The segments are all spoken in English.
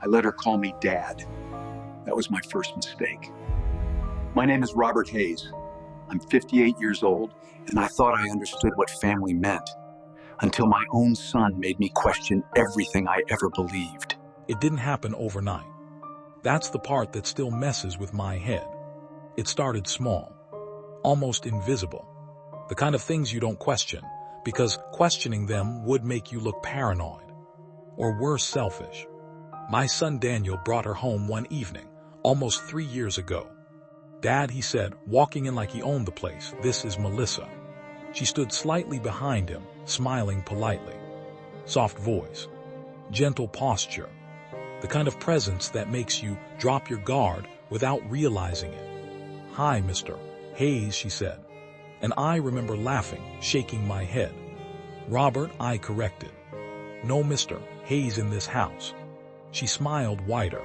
I let her call me Dad. That was my first mistake. My name is Robert Hayes. I'm 58 years old, and I thought I understood what family meant until my own son made me question everything I ever believed. It didn't happen overnight. That's the part that still messes with my head. It started small, almost invisible. The kind of things you don't question, because questioning them would make you look paranoid. Or worse, selfish. My son Daniel brought her home one evening, almost 3 years ago. "Dad," he said, walking in like he owned the place, "this is Melissa." She stood slightly behind him, smiling politely. Soft voice, gentle posture, the kind of presence that makes you drop your guard without realizing it. "Hi, Mr. Hayes," she said, and I remember laughing, shaking my head. "Robert," I corrected. "No Mr. Hayes in this house." She smiled wider.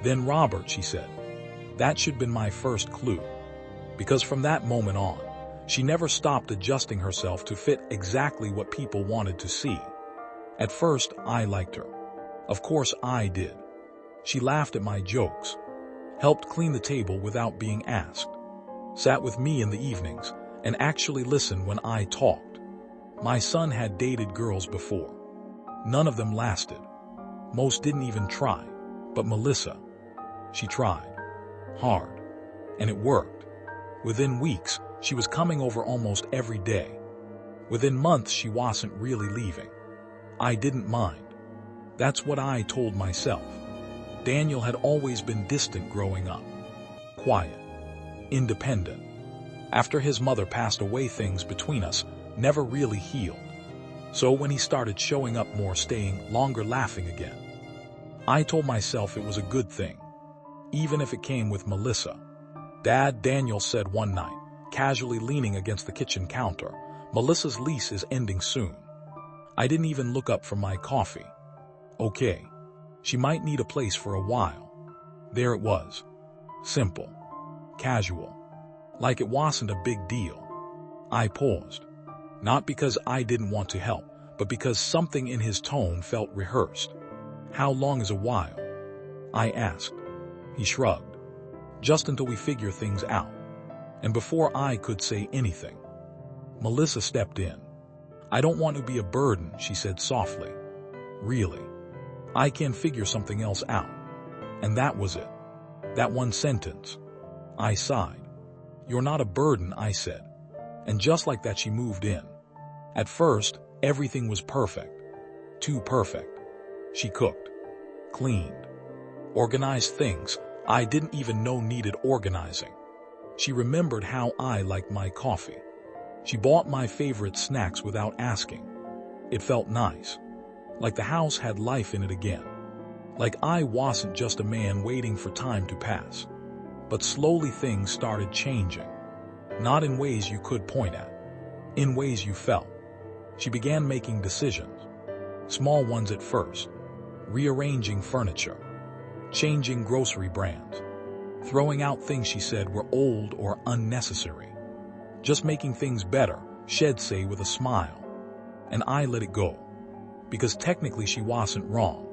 "Then Robert," she said. That should have been my first clue, because from that moment on, she never stopped adjusting herself to fit exactly what people wanted to see. At first, I liked her. Of course I did. She laughed at my jokes, helped clean the table without being asked, sat with me in the evenings, and actually listened when I talked. My son had dated girls before. None of them lasted. Most didn't even try. But Melissa, she tried. Hard. And it worked. Within weeks, she was coming over almost every day. Within months, she wasn't really leaving. I didn't mind. That's what I told myself. Daniel had always been distant growing up. Quiet. Independent. After his mother passed away, things between us never really healed. So when he started showing up more, staying longer, laughing again, I told myself it was a good thing, even if it came with Melissa. "Dad," Daniel said one night, casually leaning against the kitchen counter, "Melissa's lease is ending soon." I didn't even look up from my coffee. Okay. She might need a place for a while. There it was. Simple. Casual. Like it wasn't a big deal. I paused. Not because I didn't want to help, but because something in his tone felt rehearsed. "How long is a while?" I asked. He shrugged. "Just until we figure things out." And before I could say anything, Melissa stepped in. "I don't want to be a burden," she said softly. "Really. I can figure something else out." And that was it. That one sentence. I sighed. "You're not a burden," I said. And just like that, she moved in. At first, everything was perfect. Too perfect. She cooked, cleaned, organized things I didn't even know needed organizing. She remembered how I liked my coffee. She bought my favorite snacks without asking. It felt nice. Like the house had life in it again. Like I wasn't just a man waiting for time to pass. But slowly things started changing. Not in ways you could point at. In ways you felt. She began making decisions. Small ones at first. Rearranging furniture. Changing grocery brands. Throwing out things she said were old or unnecessary. Just making things better, she'd say with a smile. And I let it go. Because technically she wasn't wrong.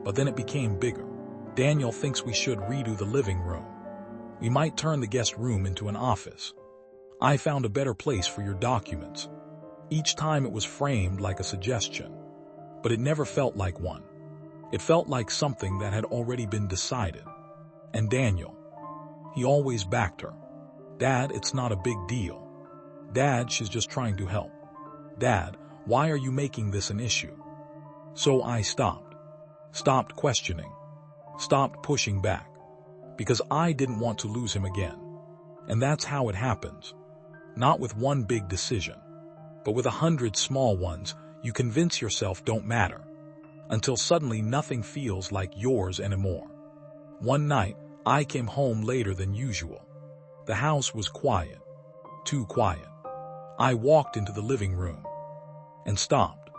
But then it became bigger. "Daniel thinks we should redo the living room. We might turn the guest room into an office. I found a better place for your documents." Each time it was framed like a suggestion. But it never felt like one. It felt like something that had already been decided. And Daniel, he always backed her. "Dad, it's not a big deal. Dad, she's just trying to help. Dad, why are you making this an issue?" So I stopped. Stopped questioning. Stopped pushing back. Because I didn't want to lose him again. And that's how it happens. Not with one big decision, but with 100 small ones you convince yourself don't matter. Until suddenly nothing feels like yours anymore. One night, I came home later than usual. The house was quiet. Too quiet. I walked into the living room. And stopped.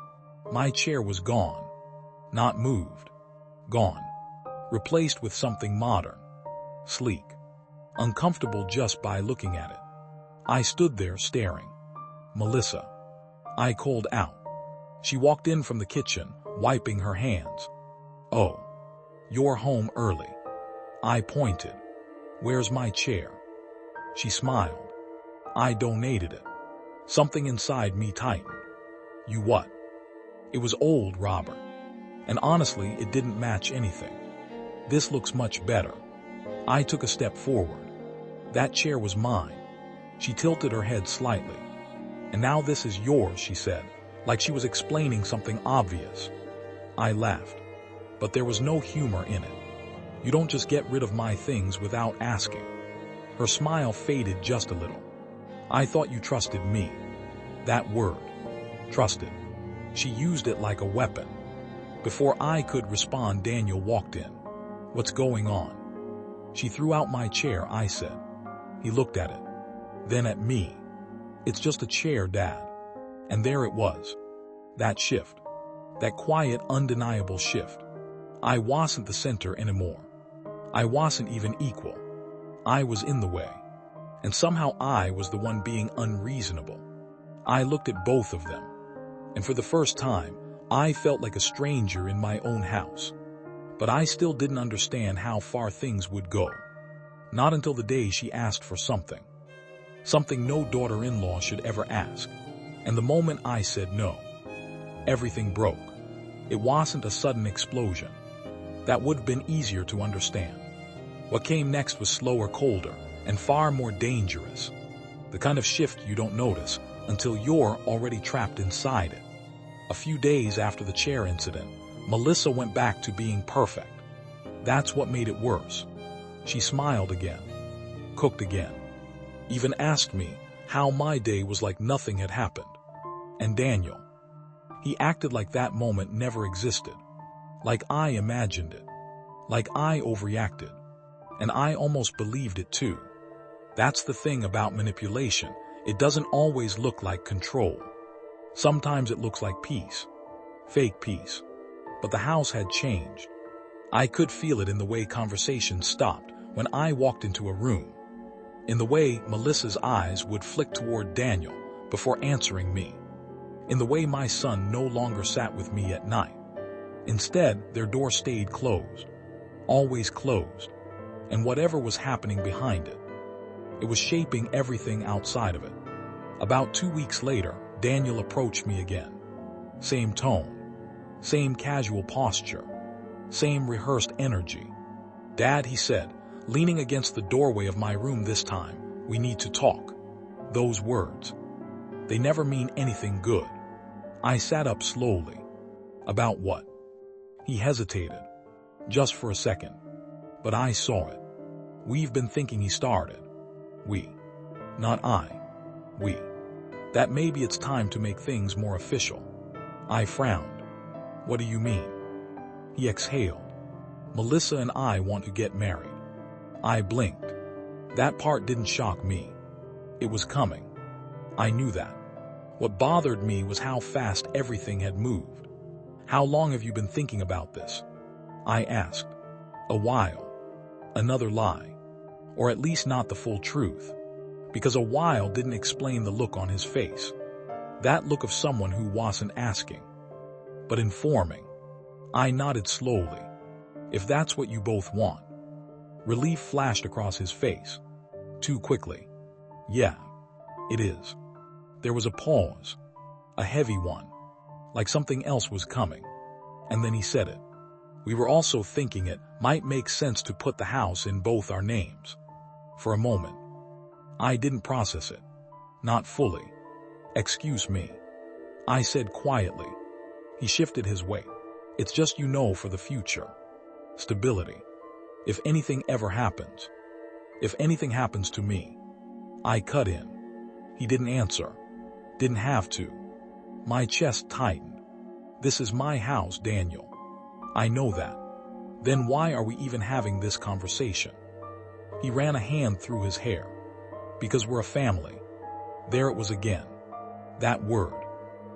My chair was gone. Not moved. Gone. Replaced with something modern. Sleek. Uncomfortable just by looking at it. I stood there staring. "Melissa." I called out. She walked in from the kitchen, wiping her hands. "Oh." "You're home early." I pointed. "Where's my chair?" She smiled. "I donated it." Something inside me tightened. "You what?" It was old, Robert. And honestly, it didn't match anything. "This looks much better." I took a step forward. "That chair was mine." She tilted her head slightly. "And now this is yours," she said, like she was explaining something obvious. I laughed, but there was no humor in it. "You don't just get rid of my things without asking." Her smile faded just a little. "I thought you trusted me." That word, trusted. She used it like a weapon. Before I could respond, Daniel walked in. "What's going on?" "She threw out my chair," I said. He looked at it, then at me. "It's just a chair, Dad." And there it was. That shift. That quiet, undeniable shift. I wasn't the center anymore. I wasn't even equal. I was in the way. And somehow I was the one being unreasonable. I looked at both of them. And for the first time, I felt like a stranger in my own house. But I still didn't understand how far things would go. Not until the day she asked for something. Something no daughter-in-law should ever ask. And the moment I said no, everything broke. It wasn't a sudden explosion. That would have been easier to understand. What came next was slower, colder, and far more dangerous. The kind of shift you don't notice until you're already trapped inside it. A few days after the chair incident, Melissa went back to being perfect. That's what made it worse. She smiled again, cooked again, even asked me how my day was like nothing had happened. And Daniel, he acted like that moment never existed, like I imagined it, like I overreacted, and I almost believed it too. That's the thing about manipulation. It doesn't always look like control. Sometimes it looks like peace, fake peace. But the house had changed. I could feel it in the way conversations stopped when I walked into a room, in the way Melissa's eyes would flick toward Daniel before answering me, in the way my son no longer sat with me at night. Instead, their door stayed closed, always closed, and whatever was happening behind it, it was shaping everything outside of it. About 2 weeks later, Daniel approached me again. Same tone, same casual posture, same rehearsed energy. "Dad," he said, leaning against the doorway of my room this time, "we need to talk." Those words, they never mean anything good. I sat up slowly. "About what?" He hesitated, just for a second. But I saw it. "We've been thinking," he started. "We." Not I. "We. That maybe it's time to make things more official." I frowned. "What do you mean?" He exhaled. "Melissa and I want to get married." I blinked. That part didn't shock me. It was coming. I knew that. What bothered me was how fast everything had moved. "How long have you been thinking about this?" I asked. "A while." Another lie. Or at least not the full truth. Because a while didn't explain the look on his face. That look of someone who wasn't asking, but informing. I nodded slowly. "If that's what you both want." Relief flashed across his face. Too quickly. "Yeah, it is." There was a pause. A heavy one. Like something else was coming. And then he said it. "We were also thinking it might make sense to put the house in both our names." For a moment, I didn't process it. Not fully. "Excuse me," I said quietly. He shifted his weight. "It's just, for the future. Stability. If anything ever happens. If anything happens to me." I cut in. He didn't answer. Didn't have to. My chest tightened. "This is my house, Daniel. I know that. Then why are we even having this conversation?" He ran a hand through his hair. "Because we're a family." There it was again. That word.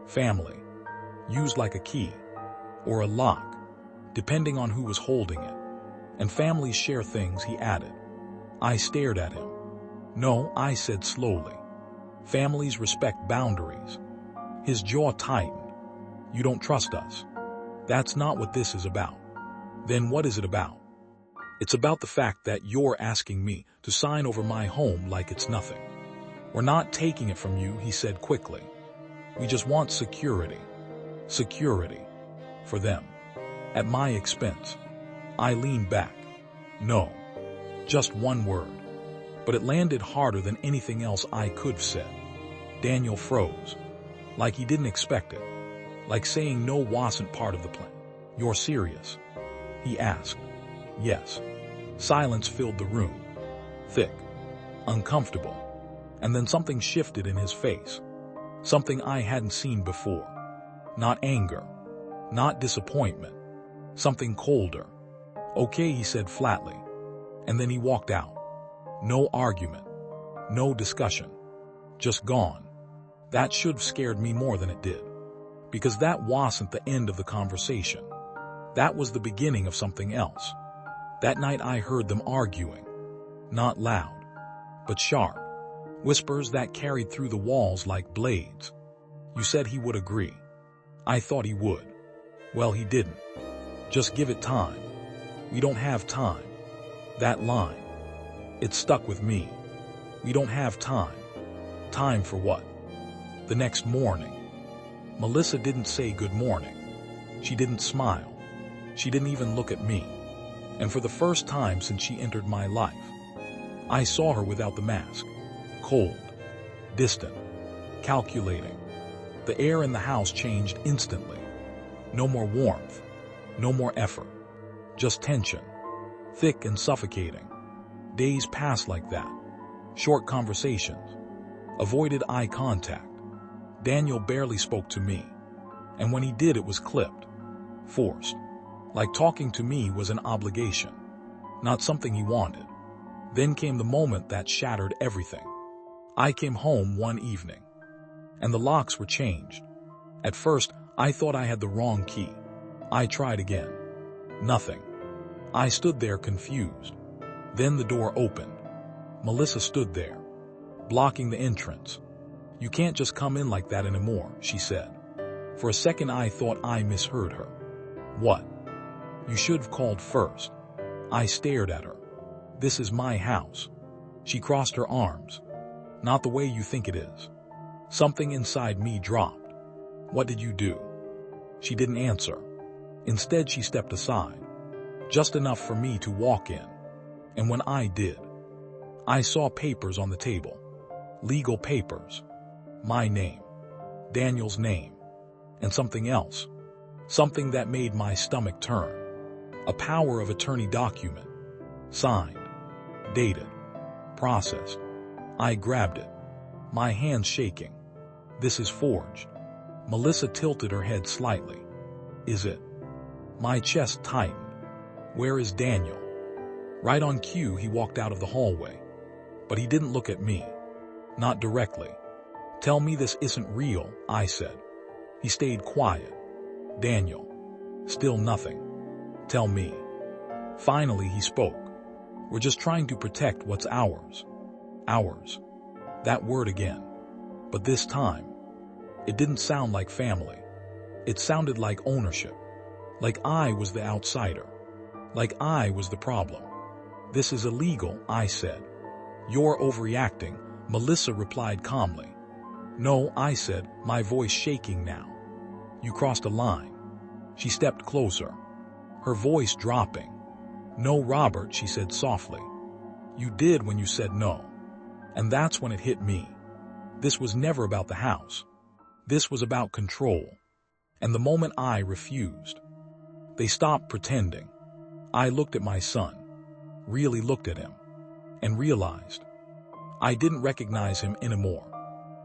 Family. Used like a key. Or a lock. Depending on who was holding it. "And families share things," he added. I stared at him. "No," I said slowly. "Families respect boundaries." His jaw tightened. "You don't trust us." "That's not what this is about." Then what is it about? It's about the fact that you're asking me to sign over my home like it's nothing. We're not taking it from you, he said quickly. We just want security. Security. For them. At my expense. I leaned back. No. Just one word. But it landed harder than anything else I could have said. Daniel froze. Like he didn't expect it. Like saying no wasn't part of the plan. You're serious? He asked. Yes. Silence filled the room. Thick. Uncomfortable. And then something shifted in his face. Something I hadn't seen before. Not anger. Not disappointment. Something colder. Okay, he said flatly. And then he walked out. No argument. No discussion. Just gone. That should have scared me more than it did. Because that wasn't the end of the conversation. That was the beginning of something else. That night I heard them arguing. Not loud, but sharp. Whispers that carried through the walls like blades. You said he would agree. I thought he would. Well, he didn't. Just give it time. We don't have time. That line. It stuck with me. We don't have time. Time for what? The next morning. Melissa didn't say good morning. She didn't smile. She didn't even look at me. And for the first time since she entered my life, I saw her without the mask. Cold. Distant. Calculating. The air in the house changed instantly. No more warmth. No more effort. Just tension. Thick and suffocating. Days passed like that. Short conversations. Avoided eye contact. Daniel barely spoke to me. And when he did, it was clipped. Forced. Like talking to me was an obligation. Not something he wanted. Then came the moment that shattered everything. I came home one evening. And the locks were changed. At first, I thought I had the wrong key. I tried again. Nothing. I stood there confused. Then the door opened. Melissa stood there, blocking the entrance. You can't just come in like that anymore, she said. For a second I thought I misheard her. What? You should have called first. I stared at her. This is my house. She crossed her arms. Not the way you think it is. Something inside me dropped. What did you do? She didn't answer. Instead, she stepped aside. Just enough for me to walk in. And when I did, I saw papers on the table. Legal papers. My name. Daniel's name. And something else. Something that made my stomach turn. A power of attorney document. Signed. Dated. Processed. I grabbed it. My hands shaking. This is forged. Melissa tilted her head slightly. Is it? My chest tightened. Where is Daniel? Right on cue, he walked out of the hallway. But he didn't look at me. Not directly. Tell me this isn't real, I said. He stayed quiet. Daniel. Still nothing. Tell me. Finally, he spoke. We're just trying to protect what's ours. Ours. That word again. But this time, it didn't sound like family. It sounded like ownership. Like I was the outsider. Like I was the problem. This is illegal, I said. You're overreacting, Melissa replied calmly. No, I said, my voice shaking now. You crossed a line. She stepped closer. Her voice dropping. No, Robert, she said softly. You did when you said no. And that's when it hit me. This was never about the house. This was about control. And the moment I refused, they stopped pretending. I looked at my son, really looked at him, and realized I didn't recognize him anymore.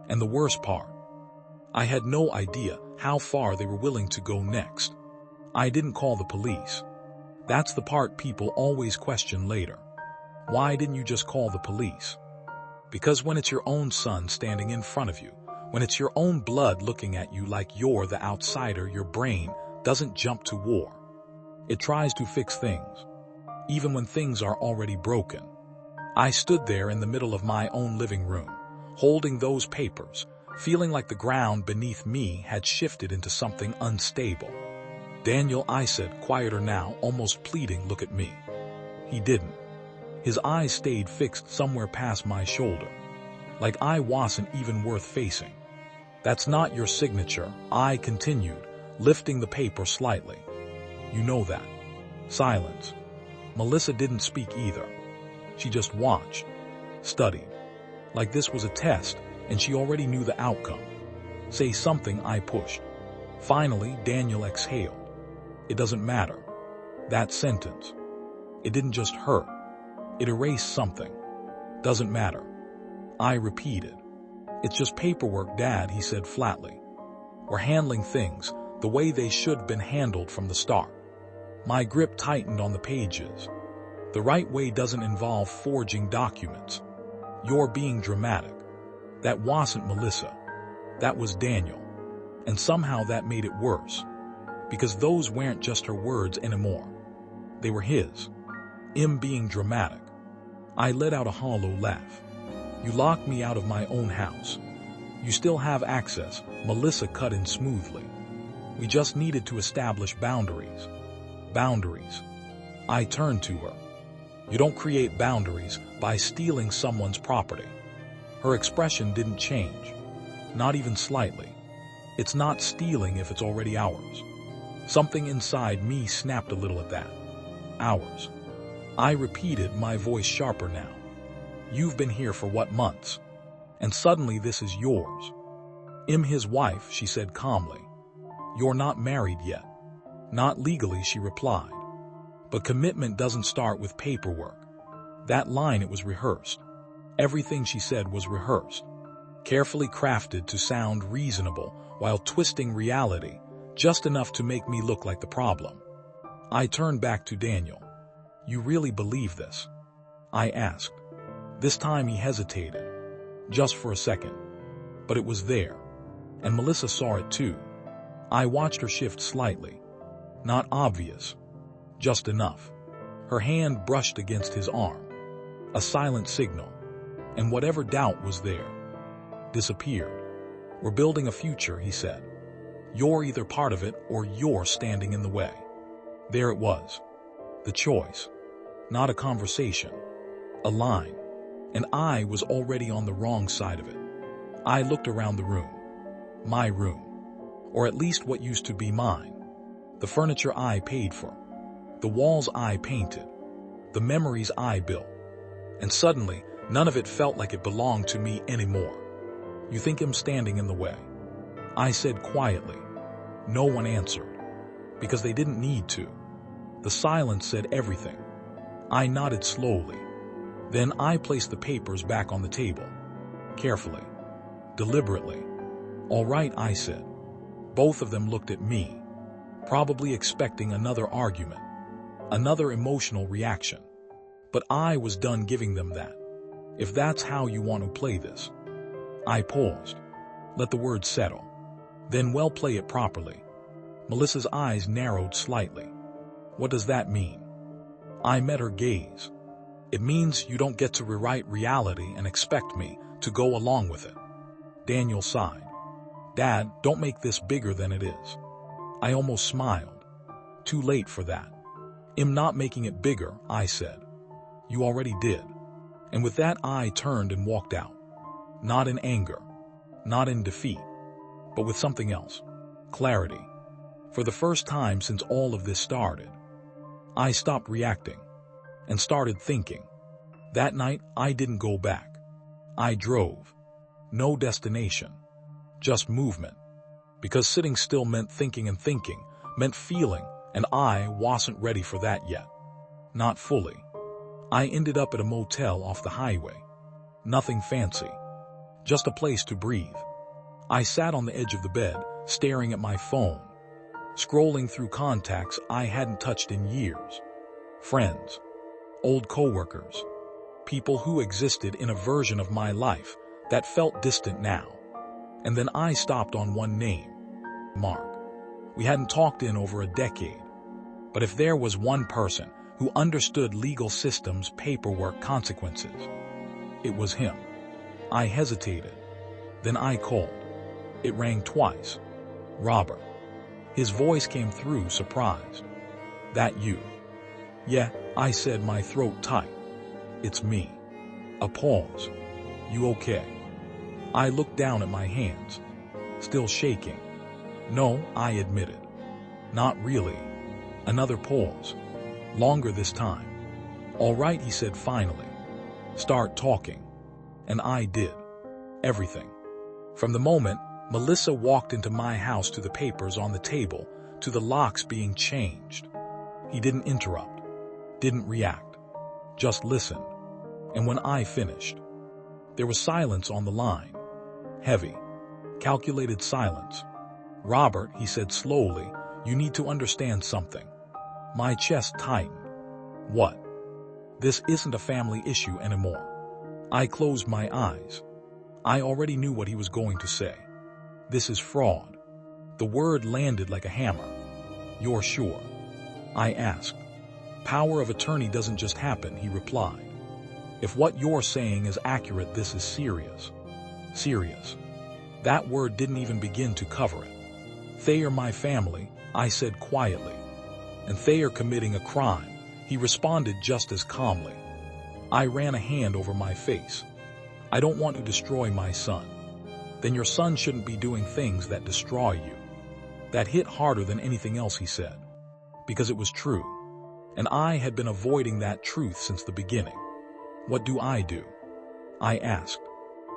And the worst part, I had no idea how far they were willing to go next. I didn't call the police. That's the part people always question later. Why didn't you just call the police? Because when it's your own son standing in front of you, when it's your own blood looking at you like you're the outsider, your brain doesn't jump to war. It tries to fix things, even when things are already broken. I stood there in the middle of my own living room, holding those papers, feeling like the ground beneath me had shifted into something unstable. Daniel, I said, quieter now, almost pleading, look at me. He didn't. His eyes stayed fixed somewhere past my shoulder, like I wasn't even worth facing. That's not your signature, I continued, lifting the paper slightly. You know that. Silence. Melissa didn't speak either. She just watched, studied, like this was a test, and she already knew the outcome. Say something, I pushed. Finally, Daniel exhaled. It doesn't matter. That sentence. It didn't just hurt. It erased something. Doesn't matter. I repeated. It's just paperwork, Dad, he said flatly. We're handling things the way they should have been handled from the start. My grip tightened on the pages. The right way doesn't involve forging documents. You're being dramatic. That wasn't Melissa. That was Daniel. And somehow that made it worse. Because those weren't just her words anymore. They were his. Him being dramatic. I let out a hollow laugh. You locked me out of my own house. You still have access, Melissa cut in smoothly. We just needed to establish boundaries. Boundaries. I turned to her. You don't create boundaries by stealing someone's property. Her expression didn't change. Not even slightly. It's not stealing if it's already ours. Something inside me snapped a little at that. Ours. I repeated, my voice sharper now. You've been here for what, months? And suddenly this is yours. I'm his wife, she said calmly. You're not married yet. Not legally, she replied. But commitment doesn't start with paperwork. That line, it was rehearsed. Everything she said was rehearsed. Carefully crafted to sound reasonable while twisting reality, just enough to make me look like the problem. I turned back to Daniel. You really believe this? I asked. This time he hesitated. Just for a second. But it was there. And Melissa saw it too. I watched her shift slightly. Not obvious. Just enough. Her hand brushed against his arm. A silent signal. And whatever doubt was there disappeared. We're building a future, he said. You're either part of it or you're standing in the way. There it was. The choice. Not a conversation. A line. And I was already on the wrong side of it. I looked around the room. My room. Or at least what used to be mine. The furniture I paid for. The walls I painted. The memories I built. And suddenly, none of it felt like it belonged to me anymore. You think I'm standing in the way? I said quietly. No one answered. Because they didn't need to. The silence said everything. I nodded slowly. Then I placed the papers back on the table. Carefully. Deliberately. All right, I said. Both of them looked at me. Probably expecting another argument. Another emotional reaction. But I was done giving them that. If that's how you want to play this. I paused. Let the words settle. Then well, play it properly. Melissa's eyes narrowed slightly. What does that mean? I met her gaze. It means you don't get to rewrite reality and expect me to go along with it. Daniel sighed. Dad, don't make this bigger than it is. I almost smiled. Too late for that. I'm not making it bigger, I said. You already did. And with that I turned and walked out. Not in anger. Not in defeat. But with something else. Clarity. For the first time since all of this started. I stopped reacting. And started thinking. That night I didn't go back. I drove. No destination. Just movement. Because sitting still meant thinking, and thinking meant feeling, and I wasn't ready for that yet. Not fully. I ended up at a motel off the highway. Nothing fancy. Just a place to breathe. I sat on the edge of the bed, staring at my phone. Scrolling through contacts I hadn't touched in years. Friends. Old coworkers. People who existed in a version of my life that felt distant now. And then I stopped on one name. Mark. We hadn't talked in over a decade. But if there was one person who understood legal systems, paperwork, consequences, it was him. I hesitated. Then I called. It rang twice. Robert. His voice came through, surprised. That you? Yeah, I said, my throat tight. It's me. A pause. You okay? I looked down at my hands, still shaking. No, I admitted. Not really. Another pause. Longer this time. All right, he said finally. Start talking. And I did. Everything. From the moment Melissa walked into my house, to the papers on the table, to the locks being changed. He didn't interrupt, didn't react, just listened. And when I finished, there was silence on the line. Heavy, calculated silence. Robert, he said slowly, you need to understand something. My chest tightened. What? This isn't a family issue anymore. I closed my eyes. I already knew what he was going to say. This is fraud. The word landed like a hammer. You're sure? I asked. Power of attorney doesn't just happen, he replied. If what you're saying is accurate, this is serious. Serious. That word didn't even begin to cover it. Thayer, my family, I said quietly. And Thayer committing a crime, he responded just as calmly. I ran a hand over my face. I don't want to destroy my son. Then your son shouldn't be doing things that destroy you. That hit harder than anything else he said. Because it was true. And I had been avoiding that truth since the beginning. What do? I asked.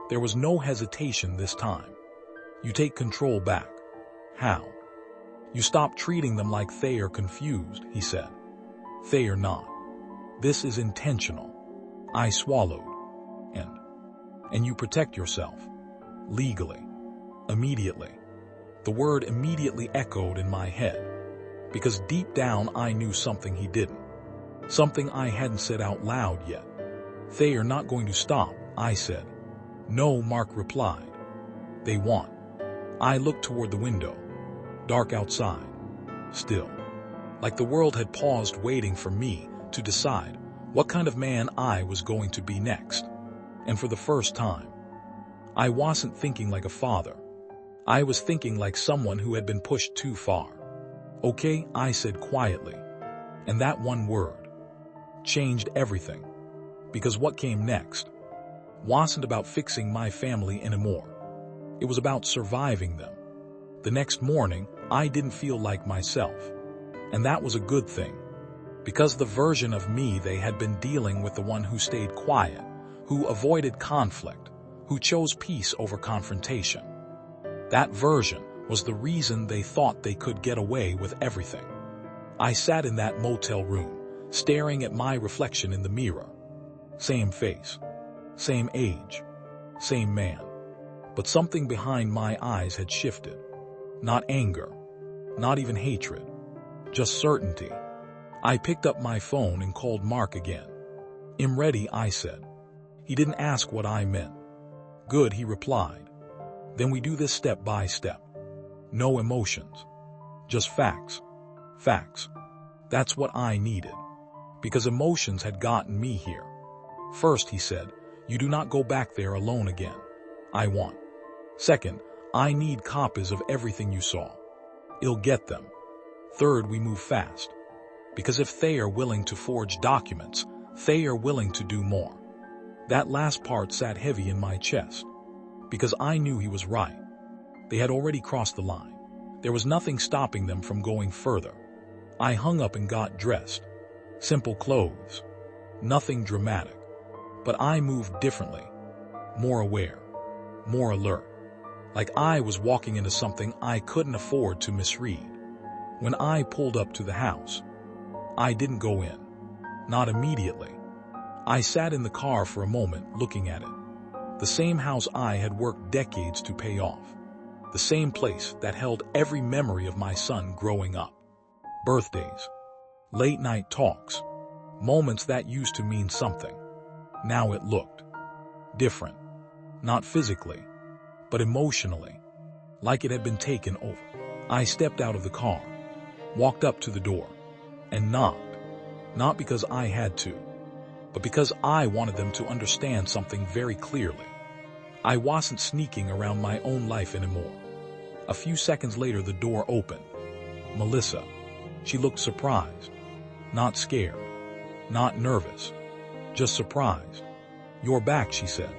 There was no hesitation this time. You take control back. How? You stop treating them like Thayer confused, he said. Thayer not. This is intentional. I swallowed. And you protect yourself. Legally. Immediately. The word immediately echoed in my head. Because deep down I knew something he didn't. Something I hadn't said out loud yet. Thayer not going to stop, I said. No, Mark replied. They want. I looked toward the window. Dark outside. Still. Like the world had paused, waiting for me to decide what kind of man I was going to be next. And for the first time, I wasn't thinking like a father. I was thinking like someone who had been pushed too far. Okay, I said quietly. And that one word changed everything. Because what came next wasn't about fixing my family anymore. It was about surviving them. The next morning, I didn't feel like myself. And that was a good thing. Because the version of me they had been dealing with, the one who stayed quiet, who avoided conflict, who chose peace over confrontation. That version was the reason they thought they could get away with everything. I sat in that motel room, staring at my reflection in the mirror. Same face, same age, same man. But something behind my eyes had shifted. Not anger, not even hatred, just certainty. I picked up my phone and called Mark again. I'm ready, I said. He didn't ask what I meant. Good, he replied. Then we do this step by step. No emotions. Just facts. Facts. That's what I needed. Because emotions had gotten me here. First, he said, you do not go back there alone again. I want. Second, I need copies of everything you saw. I'll get them. Third, we move fast. Because if they are willing to forge documents, they are willing to do more. That last part sat heavy in my chest. Because I knew he was right. They had already crossed the line. There was nothing stopping them from going further. I hung up and got dressed. Simple clothes. Nothing dramatic. But I moved differently. More aware. More alert. Like I was walking into something I couldn't afford to misread. When I pulled up to the house, I didn't go in. Not immediately. I sat in the car for a moment looking at it. The same house I had worked decades to pay off. The same place that held every memory of my son growing up. Birthdays. Late night talks. Moments that used to mean something. Now it looked different. Not physically, but emotionally. Like it had been taken over. I stepped out of the car, walked up to the door, and knocked. Not because I had to, but because I wanted them to understand something very clearly. I wasn't sneaking around my own life anymore. A few seconds later, the door opened. Melissa. She looked surprised. Not scared. Not nervous. Just surprised. "You're back," she said.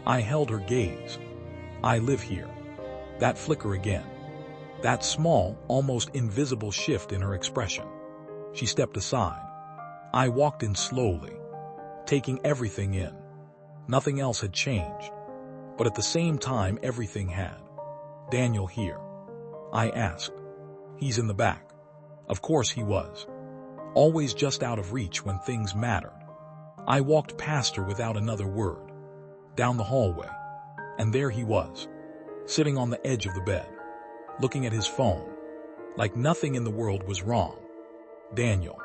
I held her gaze. "I live here." That flicker again. That small, almost invisible shift in her expression. She stepped aside. I walked in slowly, taking everything in. Nothing else had changed, but at the same time everything had. "Daniel here?" I asked. "He's in the back." Of course he was. Always just out of reach when things mattered. I walked past her without another word, down the hallway, and there he was, sitting on the edge of the bed, looking at his phone, like nothing in the world was wrong. "Daniel."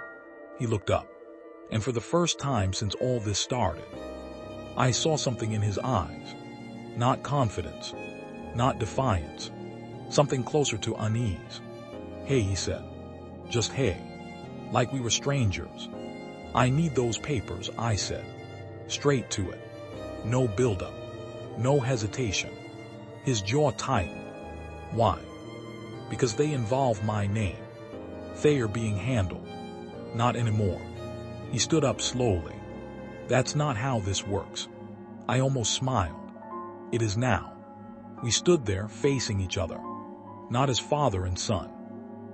He looked up, and for the first time since all this started, I saw something in his eyes. Not confidence, not defiance, something closer to unease. "Hey," he said. Just hey, like we were strangers. "I need those papers," I said. Straight to it. No buildup, no hesitation. His jaw tightened. "Why?" "Because they involve my name. Thayer being handled." "Not anymore." He stood up slowly. "That's not how this works." I almost smiled. "It is now." We stood there facing each other, not as father and son,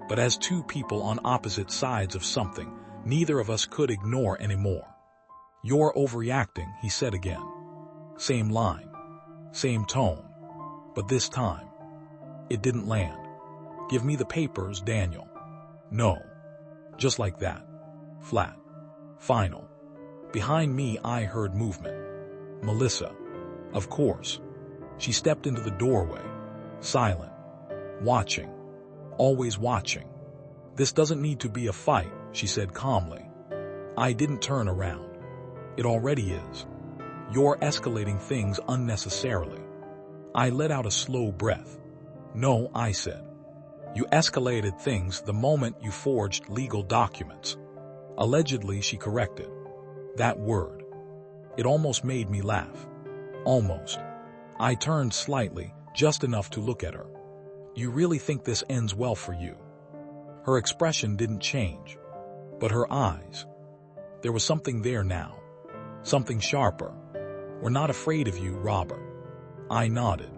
but as two people on opposite sides of something neither of us could ignore anymore. "You're overreacting," he said again. Same line, same tone, but this time, it didn't land. "Give me the papers, Daniel." "No." Just like that. Flat. Final. Behind me I heard movement. Melissa. Of course. She stepped into the doorway, silent, watching, always watching. "This doesn't need to be a fight," she said calmly. I didn't turn around. "It already is. You're escalating things unnecessarily." I let out a slow breath. "No," I said. "You escalated things the moment you forged legal documents." Allegedly, she corrected. That word. It almost made me laugh. Almost. I turned slightly, just enough to look at her. "You really think this ends well for you?" Her expression didn't change, but her eyes. There was something there now. Something sharper. "We're not afraid of you, Robert." I nodded.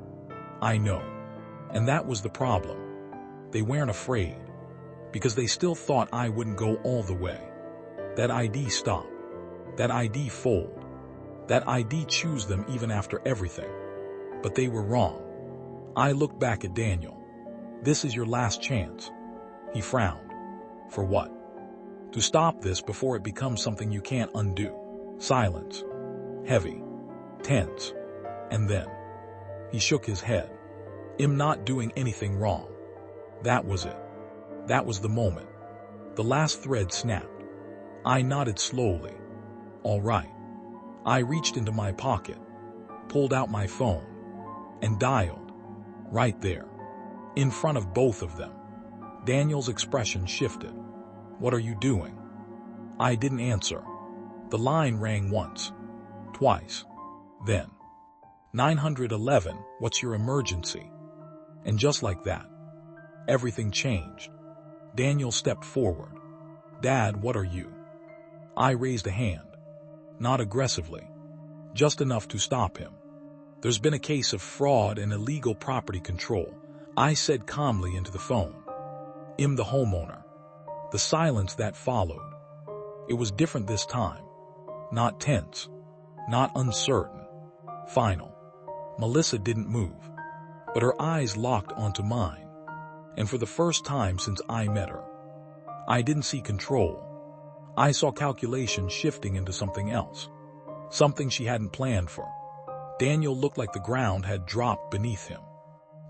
"I know." And that was the problem. They weren't afraid, because they still thought I wouldn't go all the way. That ID stop. That ID fold. That ID choose them even after everything. But they were wrong. I looked back at Daniel. "This is your last chance." He frowned. "For what?" "To stop this before it becomes something you can't undo." Silence. Heavy. Tense. And then, he shook his head. "I'm not doing anything wrong." That was it. That was the moment. The last thread snapped. I nodded slowly. "All right." I reached into my pocket, pulled out my phone, and dialed. Right there, in front of both of them. Daniel's expression shifted. "What are you doing?" I didn't answer. The line rang once, twice, then, 911, "What's your emergency?" And just like that, everything changed. Daniel stepped forward. "Dad, what are you?" I raised a hand. Not aggressively, just enough to stop him. "There's been a case of fraud and illegal property control," I said calmly into the phone. "I'm the homeowner." The silence that followed. It was different this time. Not tense. Not uncertain. Final. Melissa didn't move, but her eyes locked onto mine. And for the first time since I met her, I didn't see control. I saw calculation shifting into something else. Something she hadn't planned for. Daniel looked like the ground had dropped beneath him.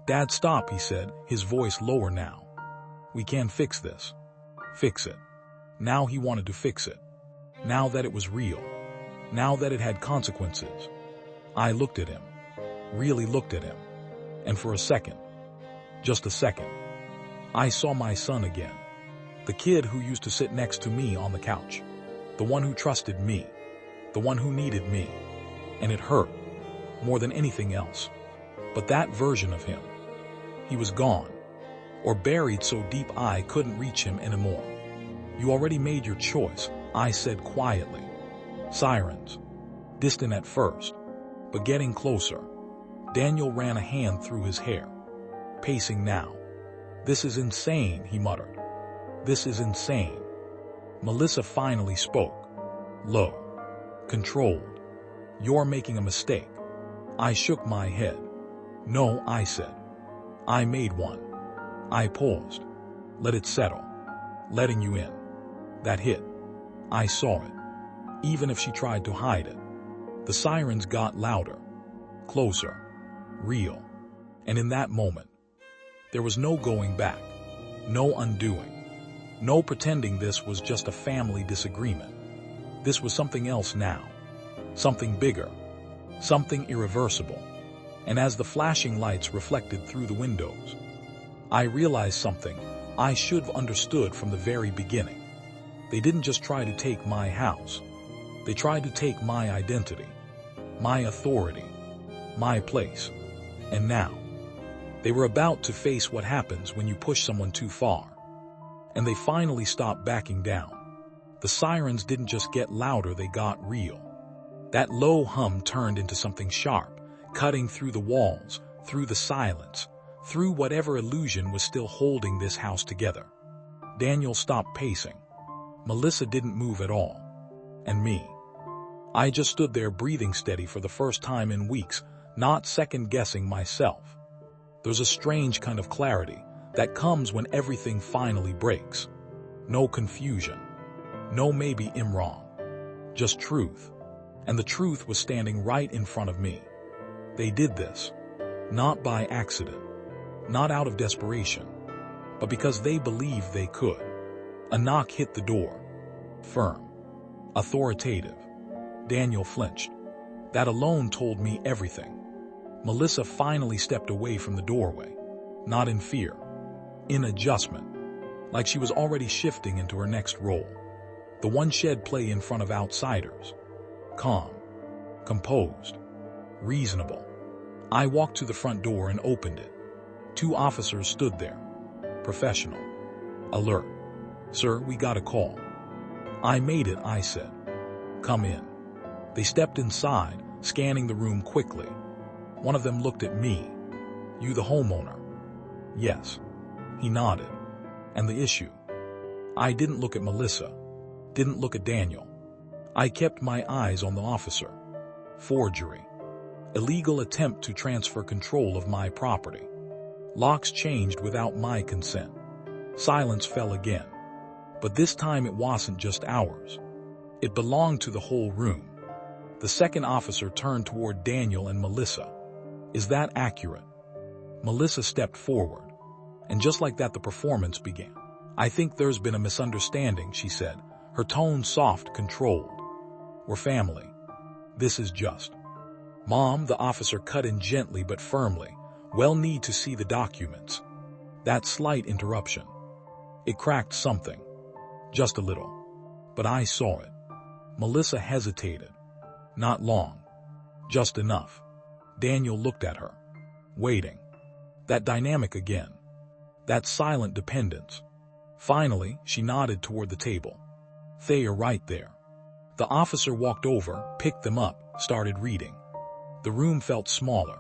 "Dad, stop," he said, his voice lower now. "We can fix this." Fix it. Now he wanted to fix it. Now that it was real. Now that it had consequences. I looked at him. Really looked at him. And for a second, just a second, I saw my son again. The kid who used to sit next to me on the couch. The one who trusted me. The one who needed me. And it hurt, more than anything else. But that version of him, he was gone. or buried so deep I couldn't reach him anymore. You already made your choice, I said quietly. Sirens. Distant at first, but getting closer. Daniel ran a hand through his hair. Pacing now. This is insane, he muttered. This is insane. Melissa finally spoke. Low. Controlled. You're making a mistake. I shook my head. No, I said. I made one. I paused. Let it settle. Letting you in. That hit. I saw it. Even if she tried to hide it. The sirens got louder. Closer. Real. And in that moment, there was no going back. No undoing. No pretending this was just a family disagreement. This was something else now. Something bigger. Something irreversible. And as the flashing lights reflected through the windows, I realized something I should have understood from the very beginning. They didn't just try to take my house. They tried to take my identity, my authority, my place. And now, they were about to face what happens when you push someone too far. And they finally stopped backing down. The sirens didn't just get louder, they got real. That low hum turned into something sharp, cutting through the walls, through the silence, through whatever illusion was still holding this house together. Daniel stopped pacing. Melissa didn't move at all. And me. I just stood there breathing steady for the first time in weeks, not second-guessing myself. There's a strange kind of clarity that comes when everything finally breaks. No confusion. No maybe I'm wrong. Just truth. And the truth was standing right in front of me. They did this. Not by accident. Not out of desperation. But because they believed they could. A knock hit the door. Firm. Authoritative. Daniel flinched. That alone told me everything. Melissa finally stepped away from the doorway. Not in fear. In adjustment. Like she was already shifting into her next role. The one she'd play in front of outsiders. Calm. Composed. Reasonable. I walked to the front door and opened it. 2 officers stood there. Professional. Alert. Sir, we got a call. I made it, I said. Come in. They stepped inside, scanning the room quickly. One of them looked at me. You the homeowner? Yes. He nodded. And the issue? I didn't look at Melissa. Didn't look at Daniel. I kept my eyes on the officer. Forgery. Illegal attempt to transfer control of my property. Locks changed without my consent. Silence fell again. But this time it wasn't just ours. It belonged to the whole room. The second officer turned toward Daniel and Melissa. Is that accurate? Melissa stepped forward. And just like that, the performance began. I think there's been a misunderstanding, she said, her tone soft, controlled. We're family. This is just. Mom, the officer cut in gently but firmly. We'll need to see the documents. That slight interruption. It cracked something. Just a little. But I saw it. Melissa hesitated. Not long. Just enough. Daniel looked at her. Waiting. That dynamic again. That silent dependence. Finally, she nodded toward the table. They're right there. The officer walked over, picked them up, started reading. The room felt smaller.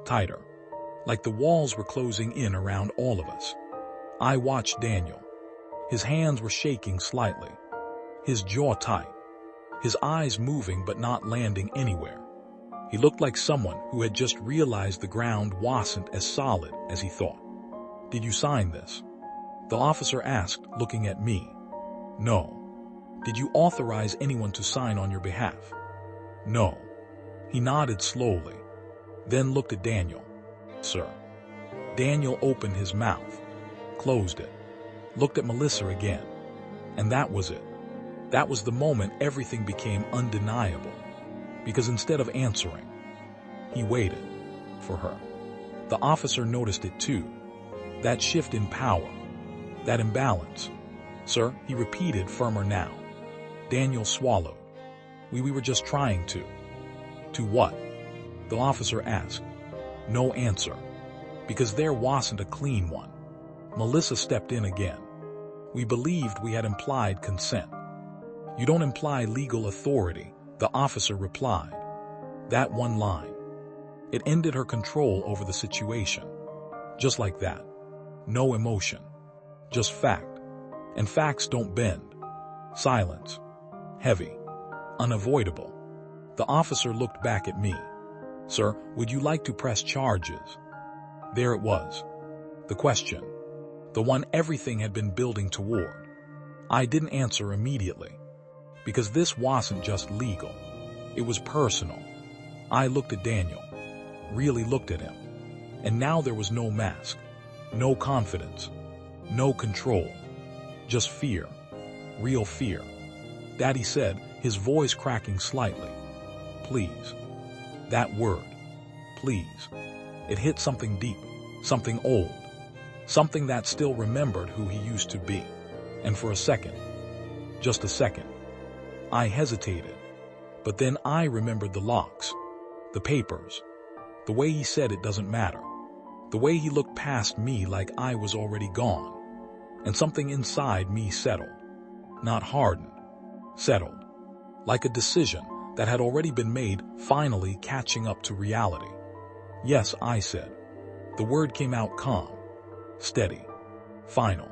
Tighter. Like the walls were closing in around all of us. I watched Daniel. His hands were shaking slightly. His jaw tight. His eyes moving but not landing anywhere. He looked like someone who had just realized the ground wasn't as solid as he thought. Did you sign this? The officer asked, looking at me. No. Did you authorize anyone to sign on your behalf? No. He nodded slowly, then looked at Daniel. Sir. Daniel opened his mouth, closed it, looked at Melissa again. And that was it. That was the moment everything became undeniable. Because instead of answering, he waited for her. The officer noticed it too. That shift in power, that imbalance. Sir, he repeated, firmer now. Daniel swallowed. We were just trying to. To what? The officer asked. No answer. Because there wasn't a clean one. Melissa stepped in again. We believed we had implied consent. You don't imply legal authority, the officer replied. That one line. It ended her control over the situation. Just like that. No emotion. Just fact. And facts don't bend. Silence. Heavy. Unavoidable. The officer looked back at me. Sir, would you like to press charges? There it was. The question. The one everything had been building toward. I didn't answer immediately. Because this wasn't just legal. It was personal. I looked at Daniel. Really looked at him. And now there was no mask. No confidence. No control. Just fear. Real fear. Daddy said, his voice cracking slightly. Please. That word. Please. It hit something deep. Something old. Something that still remembered who he used to be. And for a second. Just a second. I hesitated. But then I remembered the locks. The papers. The way he said it doesn't matter. The way he looked past me like I was already gone. And something inside me settled. Not hardened. Settled. Like a decision that had already been made, finally catching up to reality. Yes, I said. The word came out calm. Steady. Final.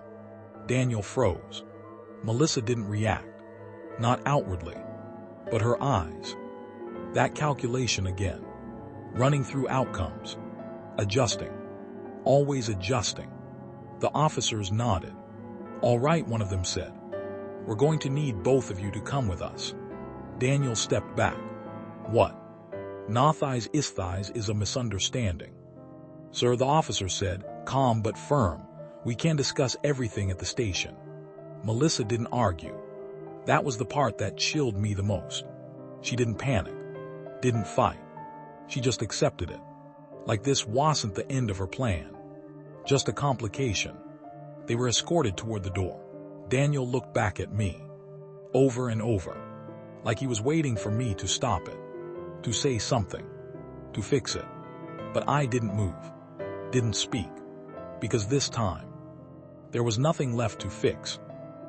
Daniel froze. Melissa didn't react. Not outwardly. But her eyes. That calculation again. Running through outcomes. Adjusting. Always adjusting. The officers nodded. All right, one of them said. We're going to need both of you to come with us. Daniel stepped back. What? Nothis isthis is a misunderstanding. Sir, the officer said, calm but firm. We can discuss everything at the station. Melissa didn't argue. That was the part that chilled me the most. She didn't panic. Didn't fight. She just accepted it. Like this wasn't the end of her plan. Just a complication. They were escorted toward the door. Daniel looked back at me. Over and over. Like he was waiting for me to stop it. To say something. To fix it. But I didn't move. Didn't speak. Because this time, there was nothing left to fix.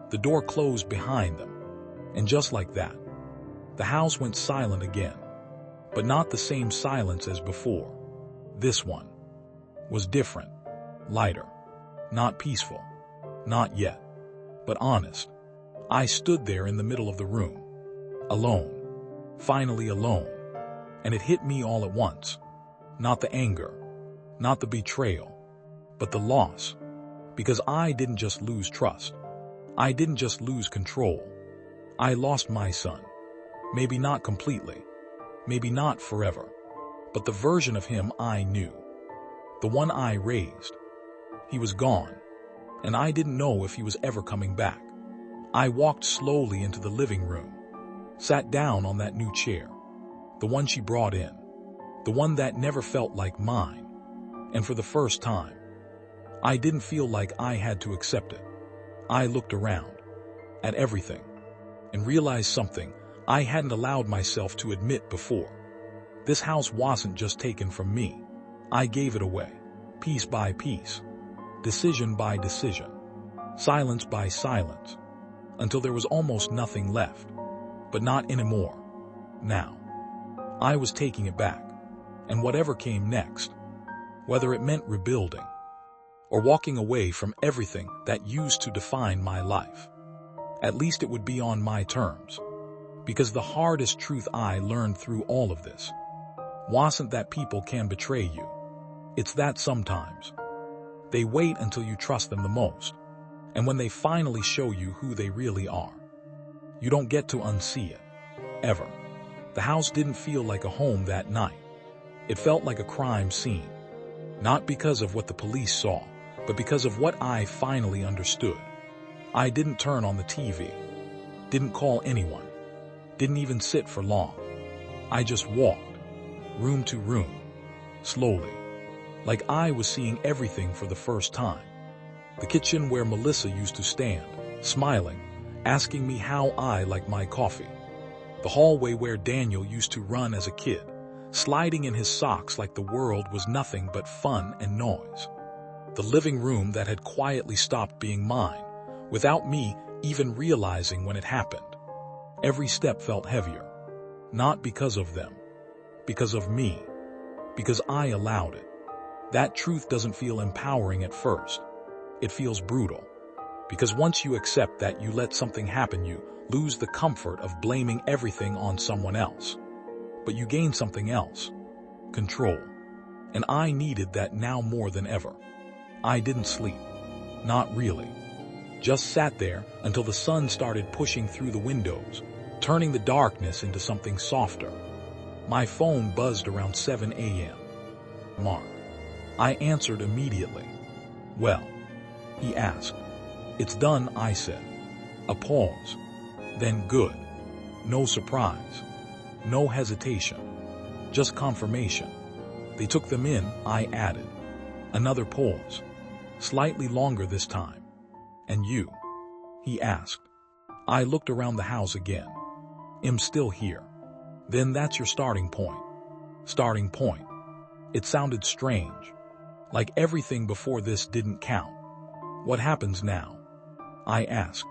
The door closed behind them. And just like that, the house went silent again. But not the same silence as before. This one was different. Lighter. Not peaceful. Not yet. But honest. I stood there in the middle of the room. Alone. Finally alone. And it hit me all at once. Not the anger. Not the betrayal. But the loss. Because I didn't just lose trust. I didn't just lose control. I lost my son. Maybe not completely. Maybe not forever. But the version of him I knew. The one I raised. He was gone. And I didn't know if he was ever coming back. I walked slowly into the living room. Sat down on that new chair. The one she brought in. The one that never felt like mine. And for the first time, I didn't feel like I had to accept it. I looked around. At everything. And realized something I hadn't allowed myself to admit before. This house wasn't just taken from me. I gave it away. Piece by piece. Decision by decision. Silence by silence. Until there was almost nothing left. But not anymore. Now. I was taking it back. And whatever came next. Whether it meant rebuilding. Or walking away from everything that used to define my life. At least it would be on my terms. Because the hardest truth I learned through all of this wasn't that people can betray you. It's that sometimes they wait until you trust them the most. And when they finally show you who they really are, you don't get to unsee it. Ever. The house didn't feel like a home that night. It felt like a crime scene. Not because of what the police saw, but because of what I finally understood. I didn't turn on the TV. Didn't call anyone. Didn't even sit for long. I just walked, room to room, slowly, like I was seeing everything for the first time. The kitchen where Melissa used to stand, smiling, asking me how I like my coffee. The hallway where Daniel used to run as a kid, sliding in his socks like the world was nothing but fun and noise. The living room that had quietly stopped being mine, without me even realizing when it happened. Every step felt heavier. Not because of them. Because of me. Because I allowed it. That truth doesn't feel empowering at first. It feels brutal. Because once you accept that you let something happen, you lose the comfort of blaming everything on someone else. But you gain something else. Control. And I needed that now more than ever. I didn't sleep. Not really. Just sat there until the sun started pushing through the windows, turning the darkness into something softer. My phone buzzed around 7 a.m. Mark. I answered immediately. Well, he asked. It's done, I said. A pause. Then good. No surprise. No hesitation. Just confirmation. They took them in, I added. Another pause. Slightly longer this time. And you? He asked. I looked around the house again. I'm still here. Then that's your starting point. Starting point. It sounded strange. Like everything before this didn't count. What happens now? I asked.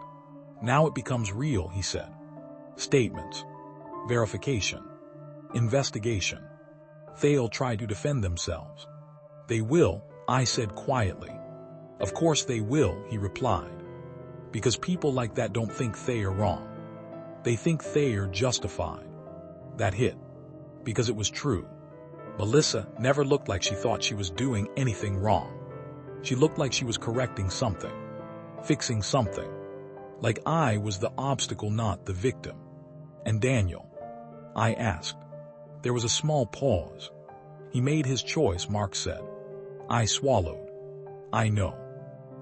Now it becomes real, he said. Statements. Verification. Investigation. They'll try to defend themselves. They will, I said quietly. Of course they will, he replied. Because people like that don't think they are wrong. They think they are justified. That hit. Because it was true. Melissa never looked like she thought she was doing anything wrong. She looked like she was correcting something. Fixing something. Like I was the obstacle, not the victim. And Daniel? I asked. There was a small pause. He made his choice, Mark said. I swallowed. I know.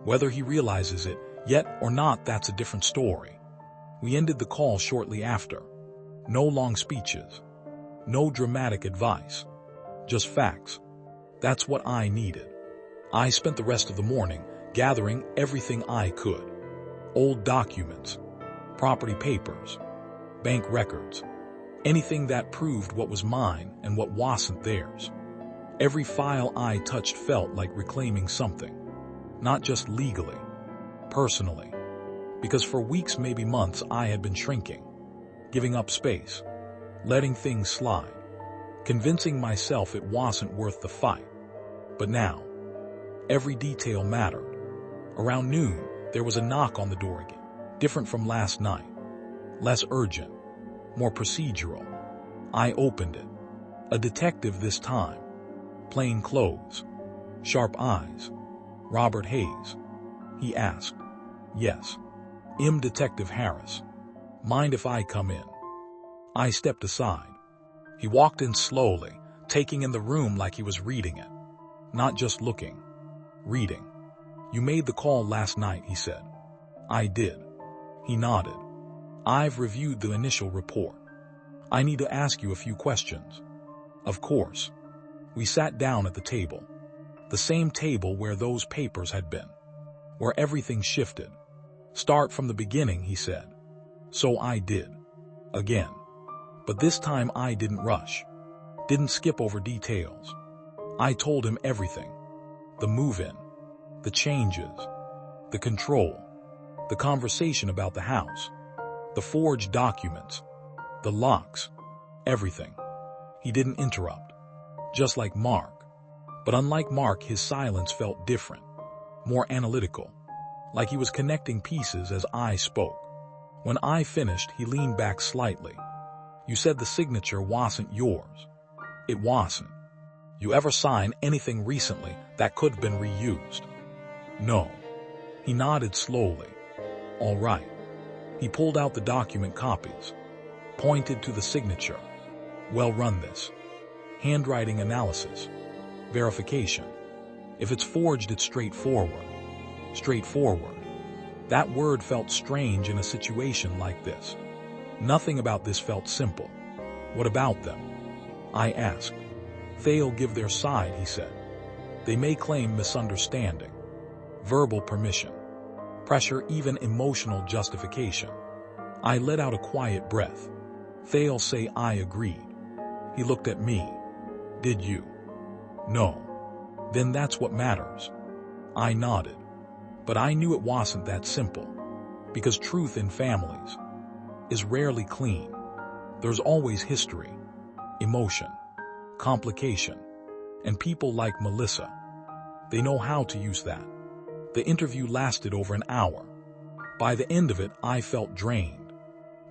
Whether he realizes it yet or not, that's a different story. We ended the call shortly after. No long speeches. No dramatic advice. Just facts. That's what I needed. I spent the rest of the morning gathering everything I could. Old documents, property papers, bank records, anything that proved what was mine and what wasn't theirs. Every file I touched felt like reclaiming something. Not just legally, personally. Because for weeks, maybe months, I had been shrinking, giving up space, letting things slide, convincing myself it wasn't worth the fight. But now, every detail mattered. Around noon, there was a knock on the door again, different from last night. Less urgent, more procedural. I opened it. A detective this time. Plain clothes. Sharp eyes. Robert Hayes. He asked. Yes. Detective Harris. Mind if I come in? I stepped aside. He walked in slowly, taking in the room like he was reading it. Not just looking. Reading. You made the call last night, he said. I did. He nodded. I've reviewed the initial report. I need to ask you a few questions. Of course. We sat down at the table. The same table where those papers had been. Where everything shifted. Start from the beginning, he said. So I did. Again. But this time I didn't rush. Didn't skip over details. I told him everything. The move-in. The changes. The control. The conversation about the house. The forged documents. The locks. Everything. He didn't interrupt. Just like Mark. But unlike Mark, his silence felt different. More analytical. Like he was connecting pieces as I spoke. When I finished, he leaned back slightly. You said the signature wasn't yours. It wasn't. You ever sign anything recently that could have been reused? No. He nodded slowly. All right. He pulled out the document copies. Pointed to the signature. Well, run this. Handwriting analysis. Verification. If it's forged, it's straightforward. Straightforward. That word felt strange in a situation like this. Nothing about this felt simple. What about them? I asked. They'll give their side, he said. They may claim misunderstanding. Verbal permission. Pressure, even emotional justification. I let out a quiet breath. They'll say I agreed. He looked at me. Did you? No. Then that's what matters. I nodded, but I knew it wasn't that simple, because truth in families is rarely clean. There's always history, emotion, complication, and people like Melissa. They know how to use that. The interview lasted over an hour. By the end of it, I felt drained,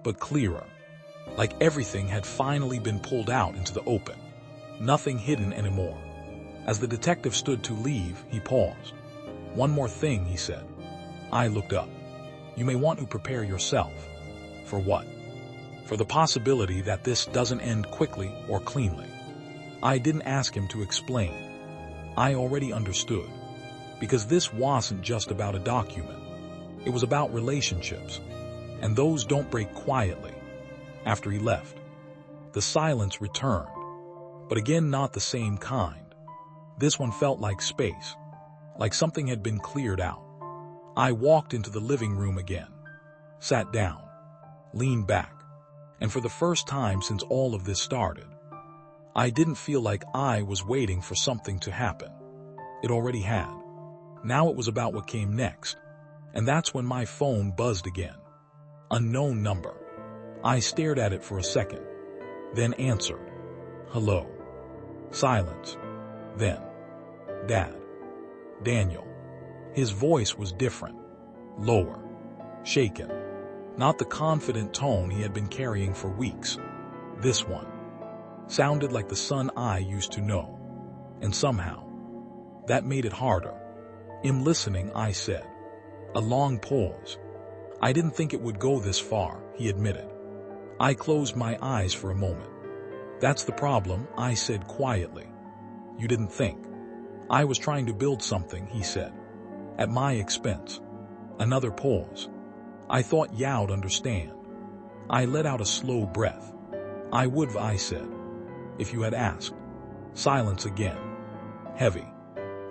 but clearer, like everything had finally been pulled out into the open, nothing hidden anymore. As the detective stood to leave, he paused. "One more thing," he said. I looked up. "You may want to prepare yourself." "For what?" "For the possibility that this doesn't end quickly or cleanly." I didn't ask him to explain. I already understood, because this wasn't just about a document. It was about relationships, and those don't break quietly. After he left, the silence returned, but again not the same kind. This one felt like space, like something had been cleared out. I walked into the living room again, sat down, leaned back, and for the first time since all of this started, I didn't feel like I was waiting for something to happen. It already had. Now it was about what came next, and that's when my phone buzzed again. Unknown number. I stared at it for a second, then answered. "Hello." Silence. Then, "Dad." "Daniel." His voice was different, lower, shaken. Not the confident tone he had been carrying for weeks. This one sounded like the son I used to know, and somehow, that made it harder. "I'm listening," I said. A long pause. "I didn't think it would go this far," he admitted. I closed my eyes for a moment. "That's the problem," I said quietly. "You didn't think. I was trying to build something," he said. "At my expense." Another pause. "I thought you'd understand." I let out a slow breath. "I would," I said, "if you had asked." Silence again. Heavy.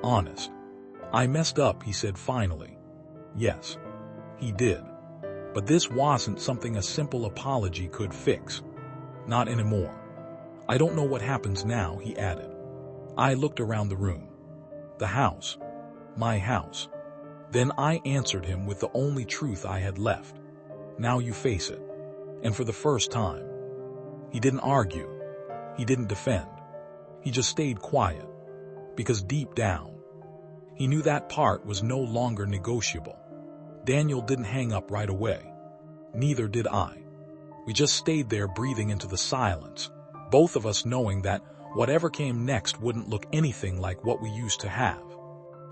Honest. "I messed up," he said finally. Yes, he did. But this wasn't something a simple apology could fix. Not anymore. "I don't know what happens now," he added. I looked around the room. The house. My house. Then I answered him with the only truth I had left. "Now you face it." And for the first time, he didn't argue. He didn't defend. He just stayed quiet. Because deep down, he knew that part was no longer negotiable. Daniel didn't hang up right away. Neither did I. We just stayed there breathing into the silence, both of us knowing that whatever came next wouldn't look anything like what we used to have.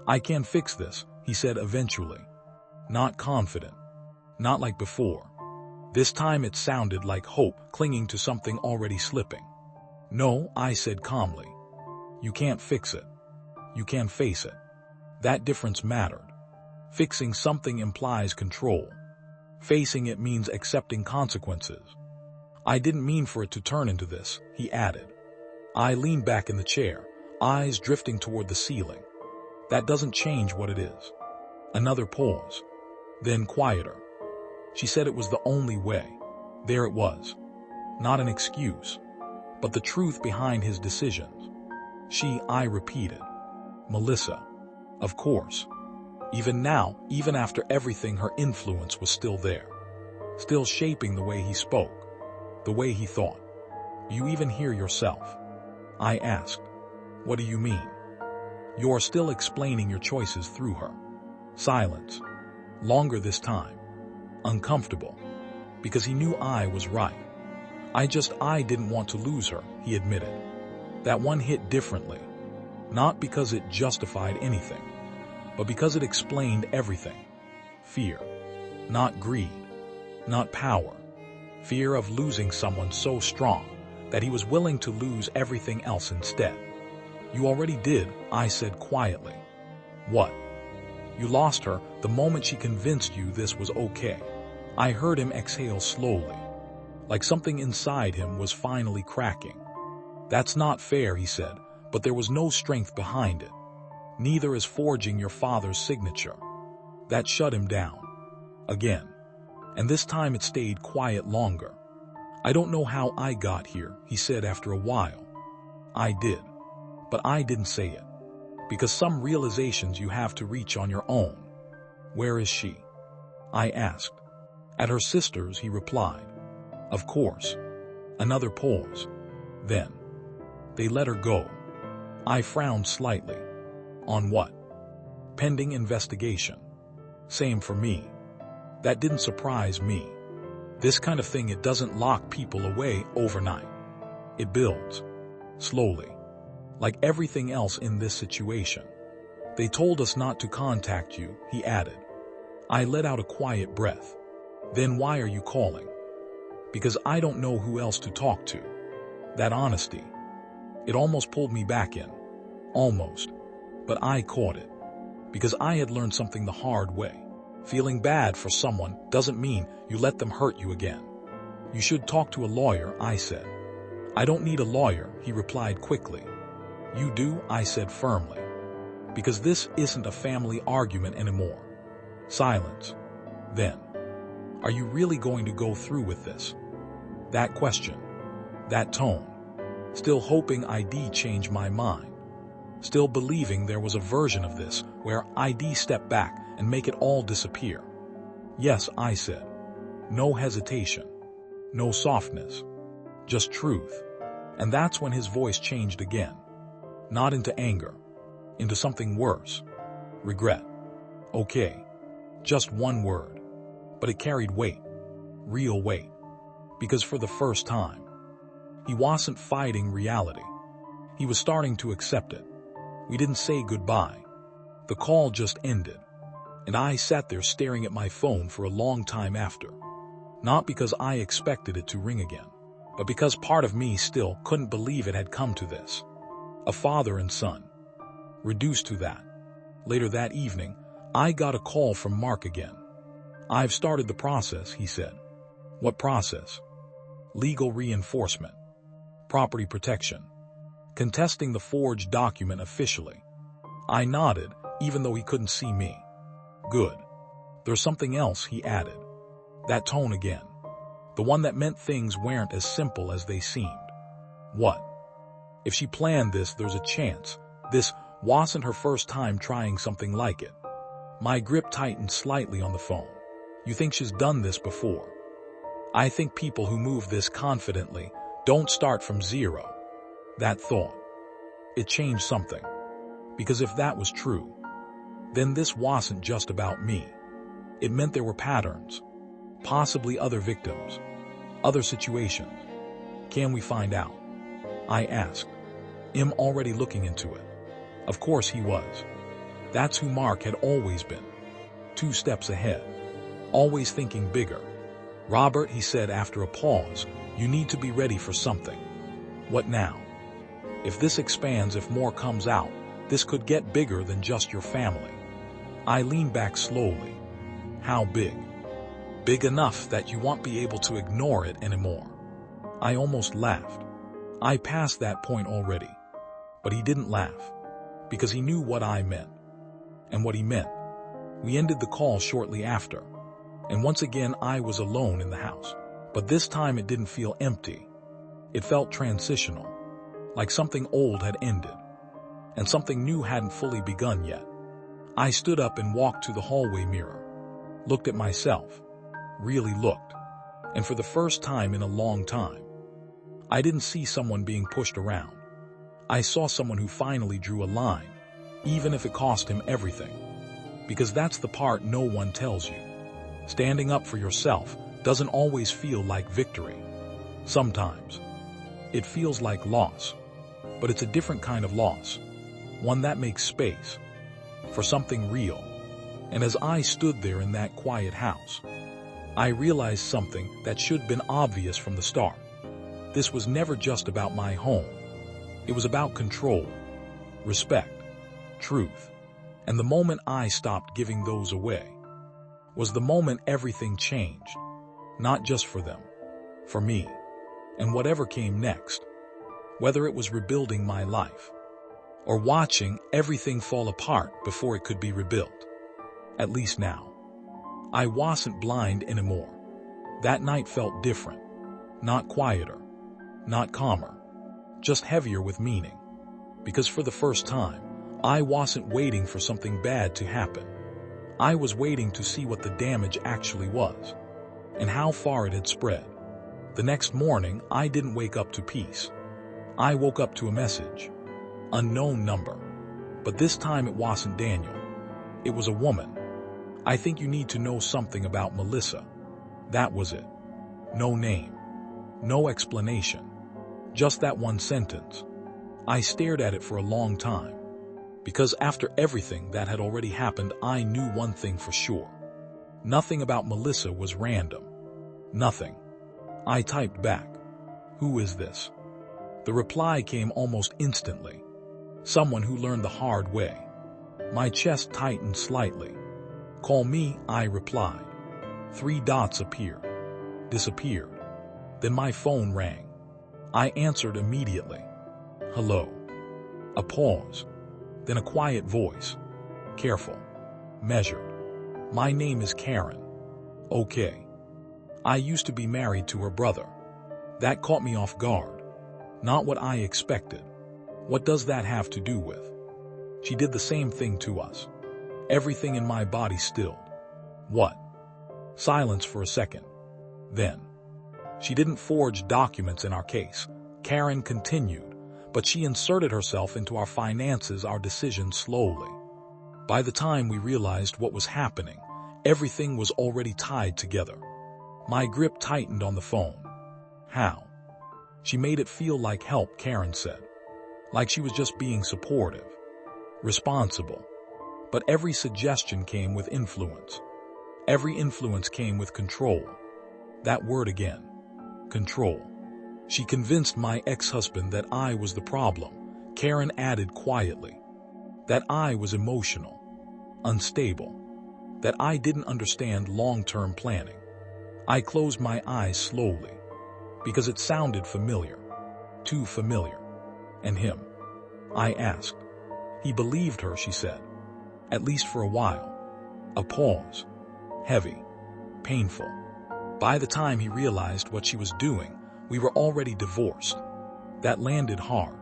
"I can fix this," he said eventually. Not confident. Not like before. This time it sounded like hope clinging to something already slipping. "No," I said calmly. "You can't fix it. You can face it." That difference mattered. Fixing something implies control. Facing it means accepting consequences. "I didn't mean for it to turn into this," he added. I leaned back in the chair, eyes drifting toward the ceiling. "That doesn't change what it is." Another pause. Then quieter. "She said it was the only way." There it was. Not an excuse, but the truth behind his decisions. "She," I repeated. "Melissa." "Of course." Even now, even after everything, her influence was still there. Still shaping the way he spoke, the way he thought. "You even hear yourself?" I asked. "What do you mean?" "You're still explaining your choices through her." Silence. Longer this time. Uncomfortable. Because he knew I was right. I didn't want to lose her," he admitted. That one hit differently. Not because it justified anything, but because it explained everything. Fear. Not greed. Not power. Fear of losing someone so strong that he was willing to lose everything else instead. "You already did," I said quietly. "What?" "You lost her the moment she convinced you this was okay." I heard him exhale slowly, like something inside him was finally cracking. "That's not fair," he said, but there was no strength behind it. "Neither is forging your father's signature." That shut him down. Again. And this time it stayed quiet longer. "I don't know how I got here," he said after a while. "I did. But I didn't say it. Because some realizations you have to reach on your own. Where is she? I asked. At her sister's, he replied. Of course. Another pause. Then, they let her go. I frowned slightly. On what? Pending investigation. Same for me. That didn't surprise me. This kind of thing, it doesn't lock people away overnight. It builds. Slowly. Like everything else in this situation. They told us not to contact you, he added. I let out a quiet breath. Then why are you calling? Because I don't know who else to talk to. That honesty. It almost pulled me back in. Almost. But I caught it. Because I had learned something the hard way. Feeling bad for someone doesn't mean you let them hurt you again. You should talk to a lawyer, I said. I don't need a lawyer, he replied quickly. You do, I said firmly. Because this isn't a family argument anymore. Silence. Then. Are you really going to go through with this? That question. That tone. Still hoping I'd change my mind. Still believing there was a version of this where I'd step back and make it all disappear. Yes, I said. No hesitation. No softness. Just truth. And that's when his voice changed again. Not into anger. Into something worse. Regret. Okay. Just one word. But it carried weight. Real weight. Because for the first time, he wasn't fighting reality. He was starting to accept it. We didn't say goodbye. The call just ended. And I sat there staring at my phone for a long time after. Not because I expected it to ring again, but because part of me still couldn't believe it had come to this. A father and son. Reduced to that. Later that evening, I got a call from Mark again. I've started the process, he said. What process? Legal reinforcement. Property protection. Contesting the forged document officially. I nodded, even though he couldn't see me. Good. There's something else, he added. That tone again. The one that meant things weren't as simple as they seemed. What? If she planned this, there's a chance. This wasn't her first time trying something like it. My grip tightened slightly on the phone. You think she's done this before? I think people who move this confidently don't start from zero. That thought. It changed something. Because if that was true, then this wasn't just about me. It meant there were patterns. Possibly other victims. Other situations. Can we find out? I asked. Him already looking into it. Of course he was. That's who Mark had always been. 2 steps ahead. Always thinking bigger. Robert, he said after a pause, you need to be ready for something. What now? If this expands, if more comes out, this could get bigger than just your family. I leaned back slowly. How big? Big enough that you won't be able to ignore it anymore. I almost laughed. I passed that point already. But he didn't laugh. Because he knew what I meant. And what he meant. We ended the call shortly after. And once again I was alone in the house. But this time it didn't feel empty. It felt transitional. Like something old had ended. And something new hadn't fully begun yet. I stood up and walked to the hallway mirror. Looked at myself. Really looked. And for the first time in a long time, I didn't see someone being pushed around. I saw someone who finally drew a line, even if it cost him everything. Because that's the part no one tells you. Standing up for yourself doesn't always feel like victory. Sometimes. It feels like loss. But it's a different kind of loss. One that makes space. For something real. And as I stood there in that quiet house, I realized something that should have been obvious from the start. This was never just about my home. It was about control, respect, truth. And the moment I stopped giving those away was the moment everything changed. Not just for them, for me, and whatever came next. Whether it was rebuilding my life or watching everything fall apart before it could be rebuilt. At least now. I wasn't blind anymore. That night felt different. Not quieter. Not calmer. Just heavier with meaning. Because for the first time, I wasn't waiting for something bad to happen. I was waiting to see what the damage actually was, and how far it had spread. The next morning, I didn't wake up to peace. I woke up to a message. Unknown number. But this time it wasn't Daniel. It was a woman. I think you need to know something about Melissa. That was it. No name. No explanation. Just that one sentence. I stared at it for a long time. Because after everything that had already happened, I knew one thing for sure. Nothing about Melissa was random. Nothing. I typed back, "Who is this?" The reply came almost instantly. Someone who learned the hard way. My chest tightened slightly. "Call me," I replied. 3 dots appeared. Disappeared. Then my phone rang. I answered immediately. "Hello." A pause. Then a quiet voice. Careful. Measured. "My name is Karen." "Okay." I used to be married to her brother. That caught me off guard. Not what I expected. What does that have to do with? She did the same thing to us. Everything in my body stilled. What? Silence for a second. Then. She didn't forge documents in our case. Karen continued, but she inserted herself into our finances, our decisions slowly. By the time we realized what was happening, everything was already tied together. My grip tightened on the phone. How? She made it feel like help, Karen said. Like she was just being supportive. Responsible. But every suggestion came with influence. Every influence came with control. That word again. Control. She convinced my ex-husband that I was the problem, Karen added quietly. That I was emotional. Unstable. That I didn't understand long-term planning. I closed my eyes slowly. Because it sounded familiar. Too familiar. And him? I asked. He believed her, she said. At least for a while. A pause. Heavy. Painful. By the time he realized what she was doing, we were already divorced. That landed hard.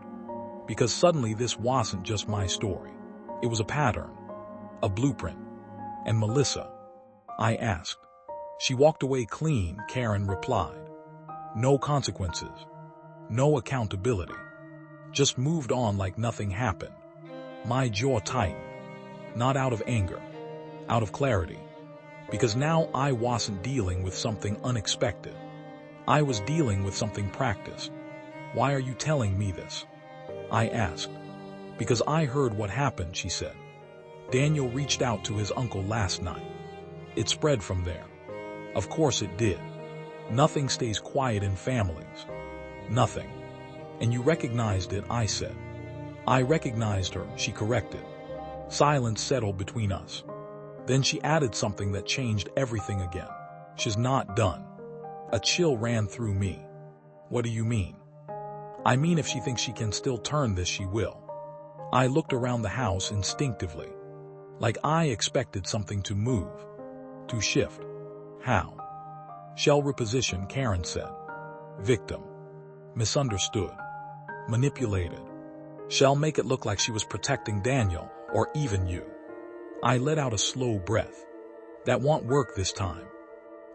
Because suddenly this wasn't just my story. It was a pattern. A blueprint. And Melissa? I asked. She walked away clean, Karen replied. No consequences. No accountability. Just moved on like nothing happened. My jaw tightened. Not out of anger. Out of clarity. Because now I wasn't dealing with something unexpected. I was dealing with something practiced. Why are you telling me this? I asked. Because I heard what happened, she said. Daniel reached out to his uncle last night. It spread from there. Of course it did. Nothing stays quiet in families. Nothing. And you recognized it, I said. I recognized her, she corrected. Silence settled between us. Then she added something that changed everything again. She's not done. A chill ran through me. What do you mean? I mean, if she thinks she can still turn this, she will. I looked around the house instinctively. Like I expected something to move. To shift. How? Shell reposition, Karen said. Victim. Misunderstood. Manipulated. Shell make it look like she was protecting Daniel, or even you. I let out a slow breath. That won't work this time.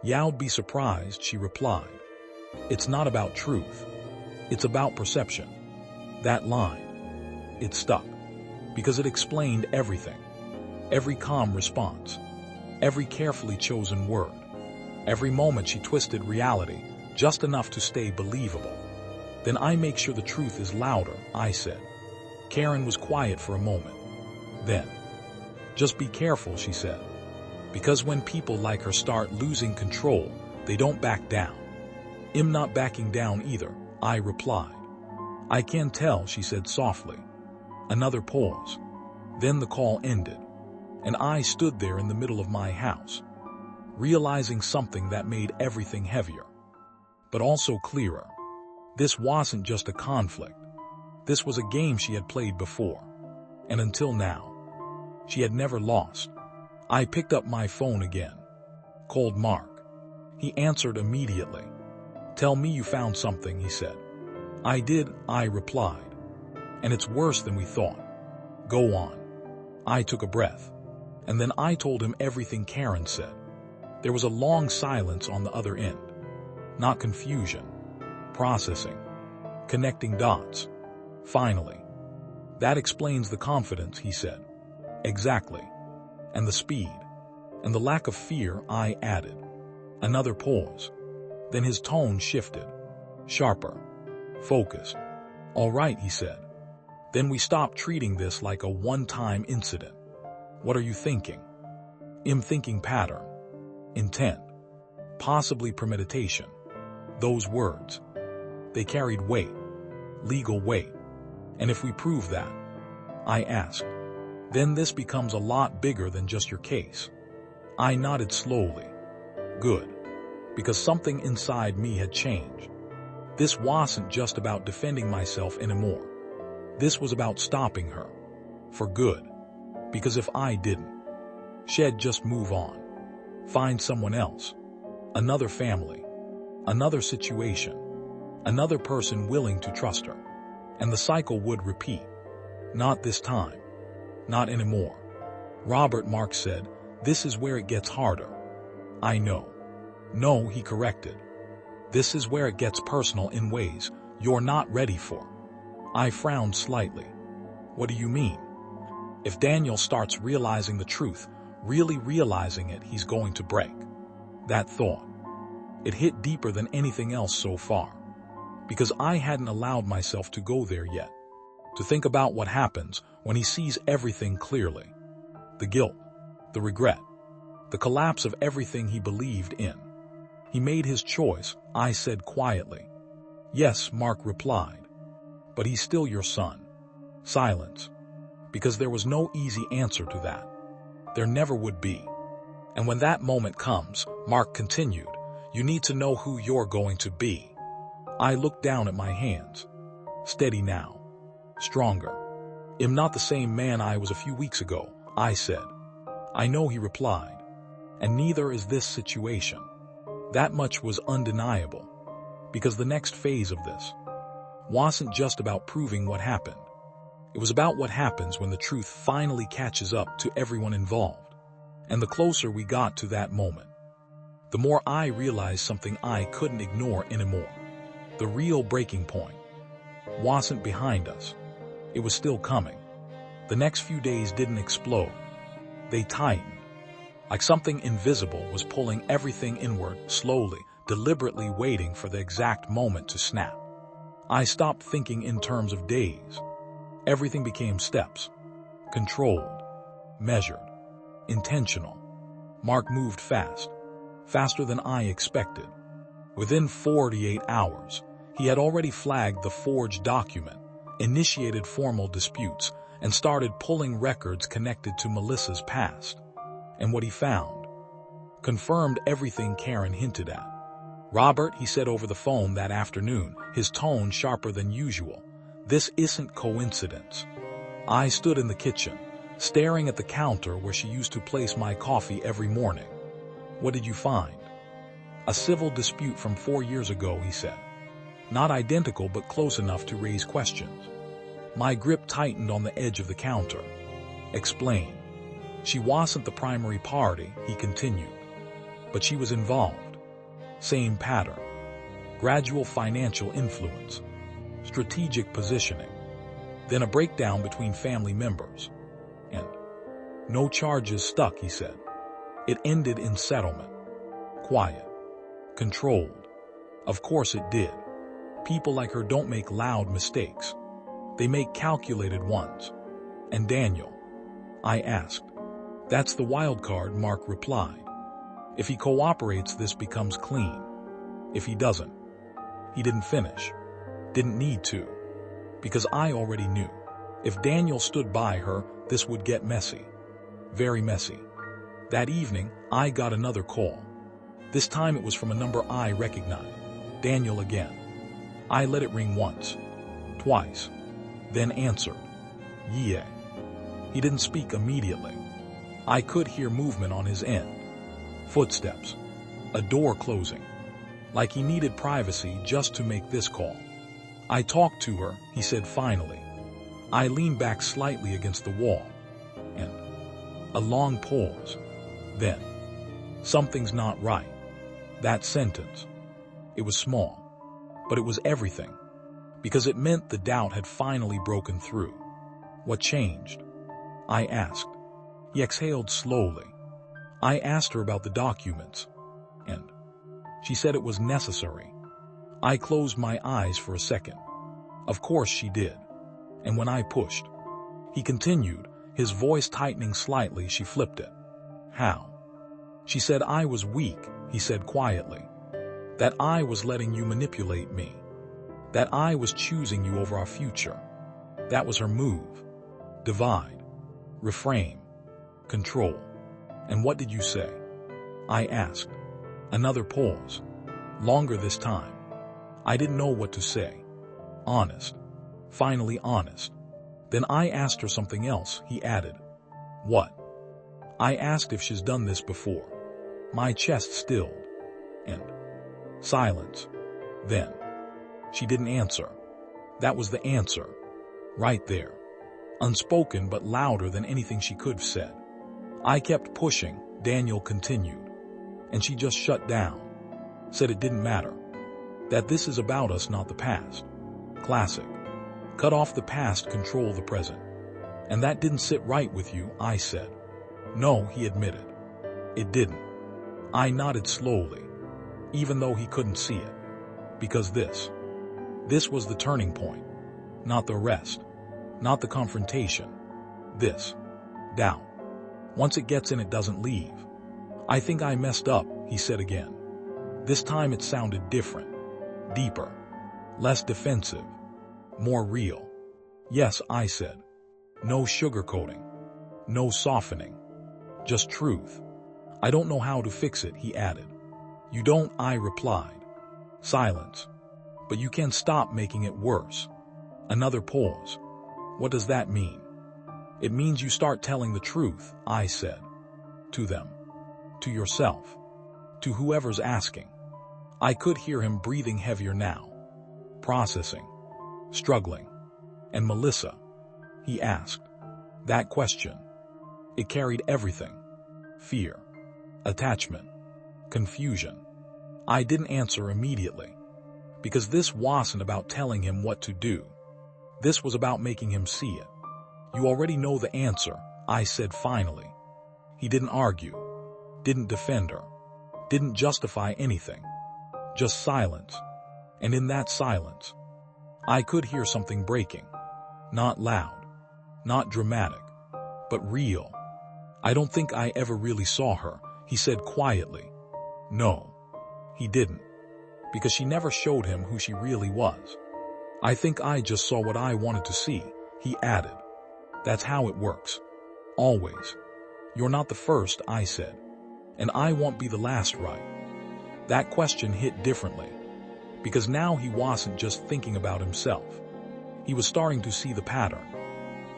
You'd be surprised, she replied. It's not about truth. It's about perception. That line. It stuck. Because it explained everything. Every calm response. Every carefully chosen word. Every moment she twisted reality, just enough to stay believable. Then I make sure the truth is louder, I said. Karen was quiet for a moment. Then. Just be careful, she said. Because when people like her start losing control, they don't back down. I'm not backing down either, I replied. I can tell, she said softly. Another pause. Then the call ended. And I stood there in the middle of my house, realizing something that made everything heavier. But also clearer. This wasn't just a conflict. This was a game she had played before. And until now, she had never lost. I picked up my phone again. Called Mark. He answered immediately. Tell me you found something, he said. I did, I replied. And it's worse than we thought. Go on. I took a breath, and then I told him everything Karen said. There was a long silence on the other end. Not confusion, processing, connecting dots. Finally, that explains the confidence, he said. Exactly. And the speed, and the lack of fear, I added. Another pause. Then his tone shifted. Sharper. Focused. All right, he said. Then we stopped treating this like a one-time incident. What are you thinking? I'm thinking pattern. Intent. Possibly premeditation. Those words. They carried weight. Legal weight. And if we prove that, I asked, then this becomes a lot bigger than just your case. I nodded slowly. Good. Because something inside me had changed. This wasn't just about defending myself anymore. This was about stopping her. For good. Because if I didn't, she'd just move on. Find someone else. Another family. Another situation. Another person willing to trust her. And the cycle would repeat. Not this time. Not anymore. Robert, Mark said, this is where it gets harder. I know. No, he corrected. This is where it gets personal in ways you're not ready for. I frowned slightly. What do you mean? If Daniel starts realizing the truth, really realizing it, he's going to break. That thought. It hit deeper than anything else so far. Because I hadn't allowed myself to go there yet. To think about what happens when he sees everything clearly. The guilt, the regret, the collapse of everything he believed in. He made his choice, I said quietly. Yes, Mark replied. But he's still your son. Silence. Because there was no easy answer to that. There never would be. And when that moment comes, Mark continued, you need to know who you're going to be. I looked down at my hands. Steady now. Stronger. I'm not the same man I was a few weeks ago, I said. I know, he replied. And neither is this situation. That much was undeniable. Because the next phase of this wasn't just about proving what happened. It was about what happens when the truth finally catches up to everyone involved. And the closer we got to that moment, the more I realized something I couldn't ignore anymore. The real breaking point wasn't behind us. It was still coming. The next few days didn't explode. They tightened. Like something invisible was pulling everything inward, slowly, deliberately waiting for the exact moment to snap. I stopped thinking in terms of days. Everything became steps. Controlled. Measured. Intentional. Mark moved fast. Faster than I expected. Within 48 hours, he had already flagged the forged document, initiated formal disputes, and started pulling records connected to Melissa's past. And what he found confirmed everything Karen hinted at. Robert, he said over the phone that afternoon, his tone sharper than usual, this isn't coincidence. I stood in the kitchen, staring at the counter where she used to place my coffee every morning. What did you find? A civil dispute from 4 years ago, he said. Not identical, but close enough to raise questions. My grip tightened on the edge of the counter. Explain. She wasn't the primary party, he continued. But she was involved. Same pattern. Gradual financial influence. Strategic positioning. Then a breakdown between family members. And no charges stuck, he said. It ended in settlement. Quiet. Controlled. Of course it did. People like her don't make loud mistakes. They make calculated ones. And Daniel? I asked. That's the wild card, Mark replied. If he cooperates, this becomes clean. If he doesn't, he didn't finish. Didn't need to. Because I already knew. If Daniel stood by her, this would get messy. Very messy. That evening, I got another call. This time it was from a number I recognized. Daniel again. I let it ring once. Twice. Then answered. Yeah. He didn't speak immediately. I could hear movement on his end. Footsteps. A door closing. Like he needed privacy just to make this call. I talked to her, he said finally. I leaned back slightly against the wall, and a long pause. Then, something's not right. That sentence. It was small, but it was everything, because it meant the doubt had finally broken through. What changed? I asked. He exhaled slowly. I asked her about the documents, and she said it was necessary. I closed my eyes for a second. Of course she did. And when I pushed, he continued, his voice tightening slightly. She flipped it. How? She said I was weak, he said quietly. That I was letting you manipulate me. That I was choosing you over our future. That was her move. Divide. Reframe. Control. And what did you say? I asked. Another pause. Longer this time. I didn't know what to say. Honest. Finally honest. Then I asked her something else, he added. What? I asked if she's done this before. My chest stilled. And silence. Then she didn't answer. That was the answer. Right there. Unspoken but louder than anything she could have said. I kept pushing, Daniel continued. And she just shut down. Said it didn't matter. That this is about us, not the past. Classic. Cut off the past, control the present. And that didn't sit right with you, I said. No, he admitted. It didn't. I nodded slowly, even though he couldn't see it. Because this was the turning point. Not the rest. Not the confrontation. This. Doubt. Once it gets in, it doesn't leave. I think I messed up, he said again. This time it sounded different. Deeper. Less defensive. More real. Yes, I said. No sugarcoating. No softening. Just truth. I don't know how to fix it, he added. You don't, I replied. Silence. But you can stop making it worse. Another pause. What does that mean? It means you start telling the truth, I said. To them. To yourself. To whoever's asking. I could hear him breathing heavier now. Processing. Struggling. And Melissa? He asked. That question. It carried everything. Fear. Attachment. Confusion. I didn't answer immediately. Because this wasn't about telling him what to do. This was about making him see it. You already know the answer, I said finally. He didn't argue. Didn't defend her. Didn't justify anything. Just silence. And in that silence, I could hear something breaking. Not loud. Not dramatic. But real. I don't think I ever really saw her, he said quietly. No. He didn't. Because she never showed him who she really was. I think I just saw what I wanted to see, he added. That's how it works. Always. You're not the first, I said. And I won't be the last, right? That question hit differently. Because now he wasn't just thinking about himself. He was starting to see the pattern.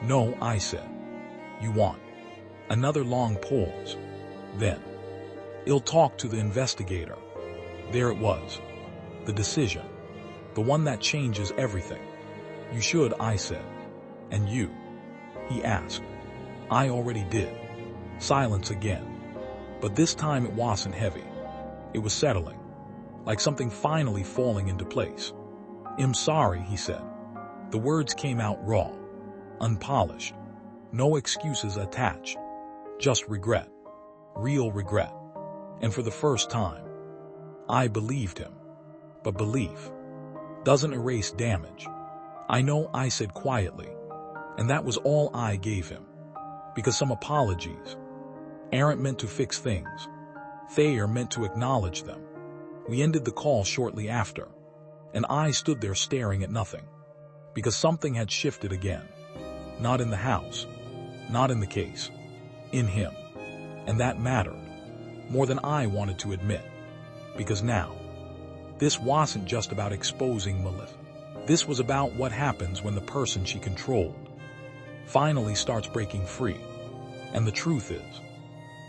No, I said. You want. Another long pause. Then. I'll talk to the investigator. There it was. The decision. The one that changes everything. You should, I said. And you? He asked. I already did. Silence again. But this time it wasn't heavy. It was settling. Like something finally falling into place. I'm sorry, he said. The words came out raw. Unpolished. No excuses attached. Just regret. Real regret. And for the first time, I believed him. But belief doesn't erase damage. I know, I said quietly. And that was all I gave him. Because some apologies aren't meant to fix things. They are meant to acknowledge them. We ended the call shortly after. And I stood there staring at nothing. Because something had shifted again. Not in the house. Not in the case. In him. And that mattered. More than I wanted to admit. Because now, this wasn't just about exposing Melissa. This was about what happens when the person she controlled finally starts breaking free. And the truth is,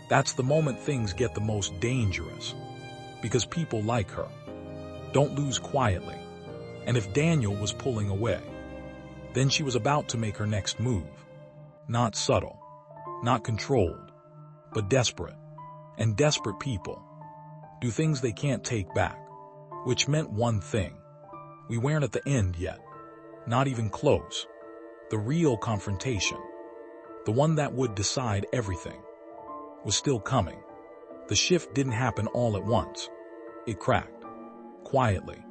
that's the moment things get the most dangerous. Because people like her don't lose quietly. And if Daniel was pulling away, Then she was about to make her next move. Not subtle, not controlled, but desperate. And desperate people do things they can't take back, which meant one thing. We weren't at the end yet, not even close. The real confrontation, the one that would decide everything, was still coming. The shift didn't happen all at once. It cracked, quietly,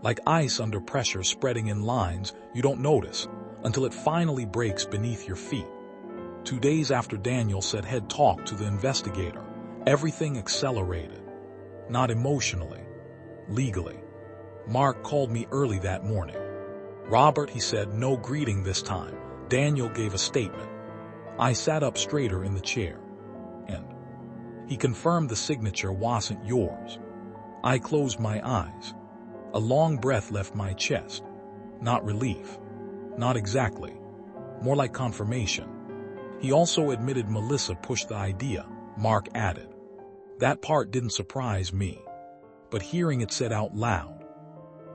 like ice under pressure spreading in lines you don't notice until it finally breaks beneath your feet. 2 days after Daniel said he'd talked to the investigator, everything accelerated. Not emotionally, legally. Mark called me early that morning. "Robert," he said, "no greeting this time." Daniel gave a statement. I sat up straighter in the chair. And he confirmed the signature wasn't yours. I closed my eyes. A long breath left my chest. Not relief. Not exactly. More like confirmation. He also admitted Melissa pushed the idea, Mark added. That part didn't surprise me. But hearing it said out loud,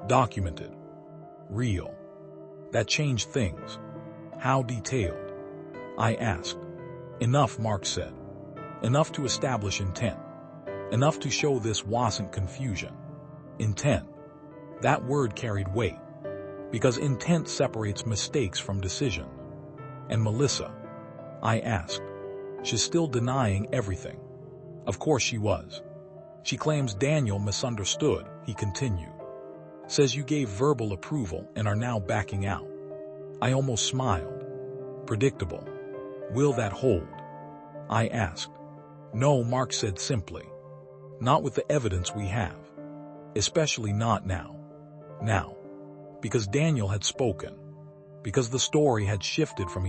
documented, real, that changed things. How detailed? I asked. Enough, Mark said. Enough to establish intent. Enough to show this wasn't confusion. Intent. That word carried weight. Because intent separates mistakes from decision. And Melissa? I asked. She's still denying everything. Of course she was. She claims Daniel misunderstood, he continued. Says you gave verbal approval and are now backing out. I almost smiled. Predictable. Will that hold? I asked. No, Mark said simply. Not with the evidence we have. Especially not now. Now. Because Daniel had spoken. Because the story had shifted from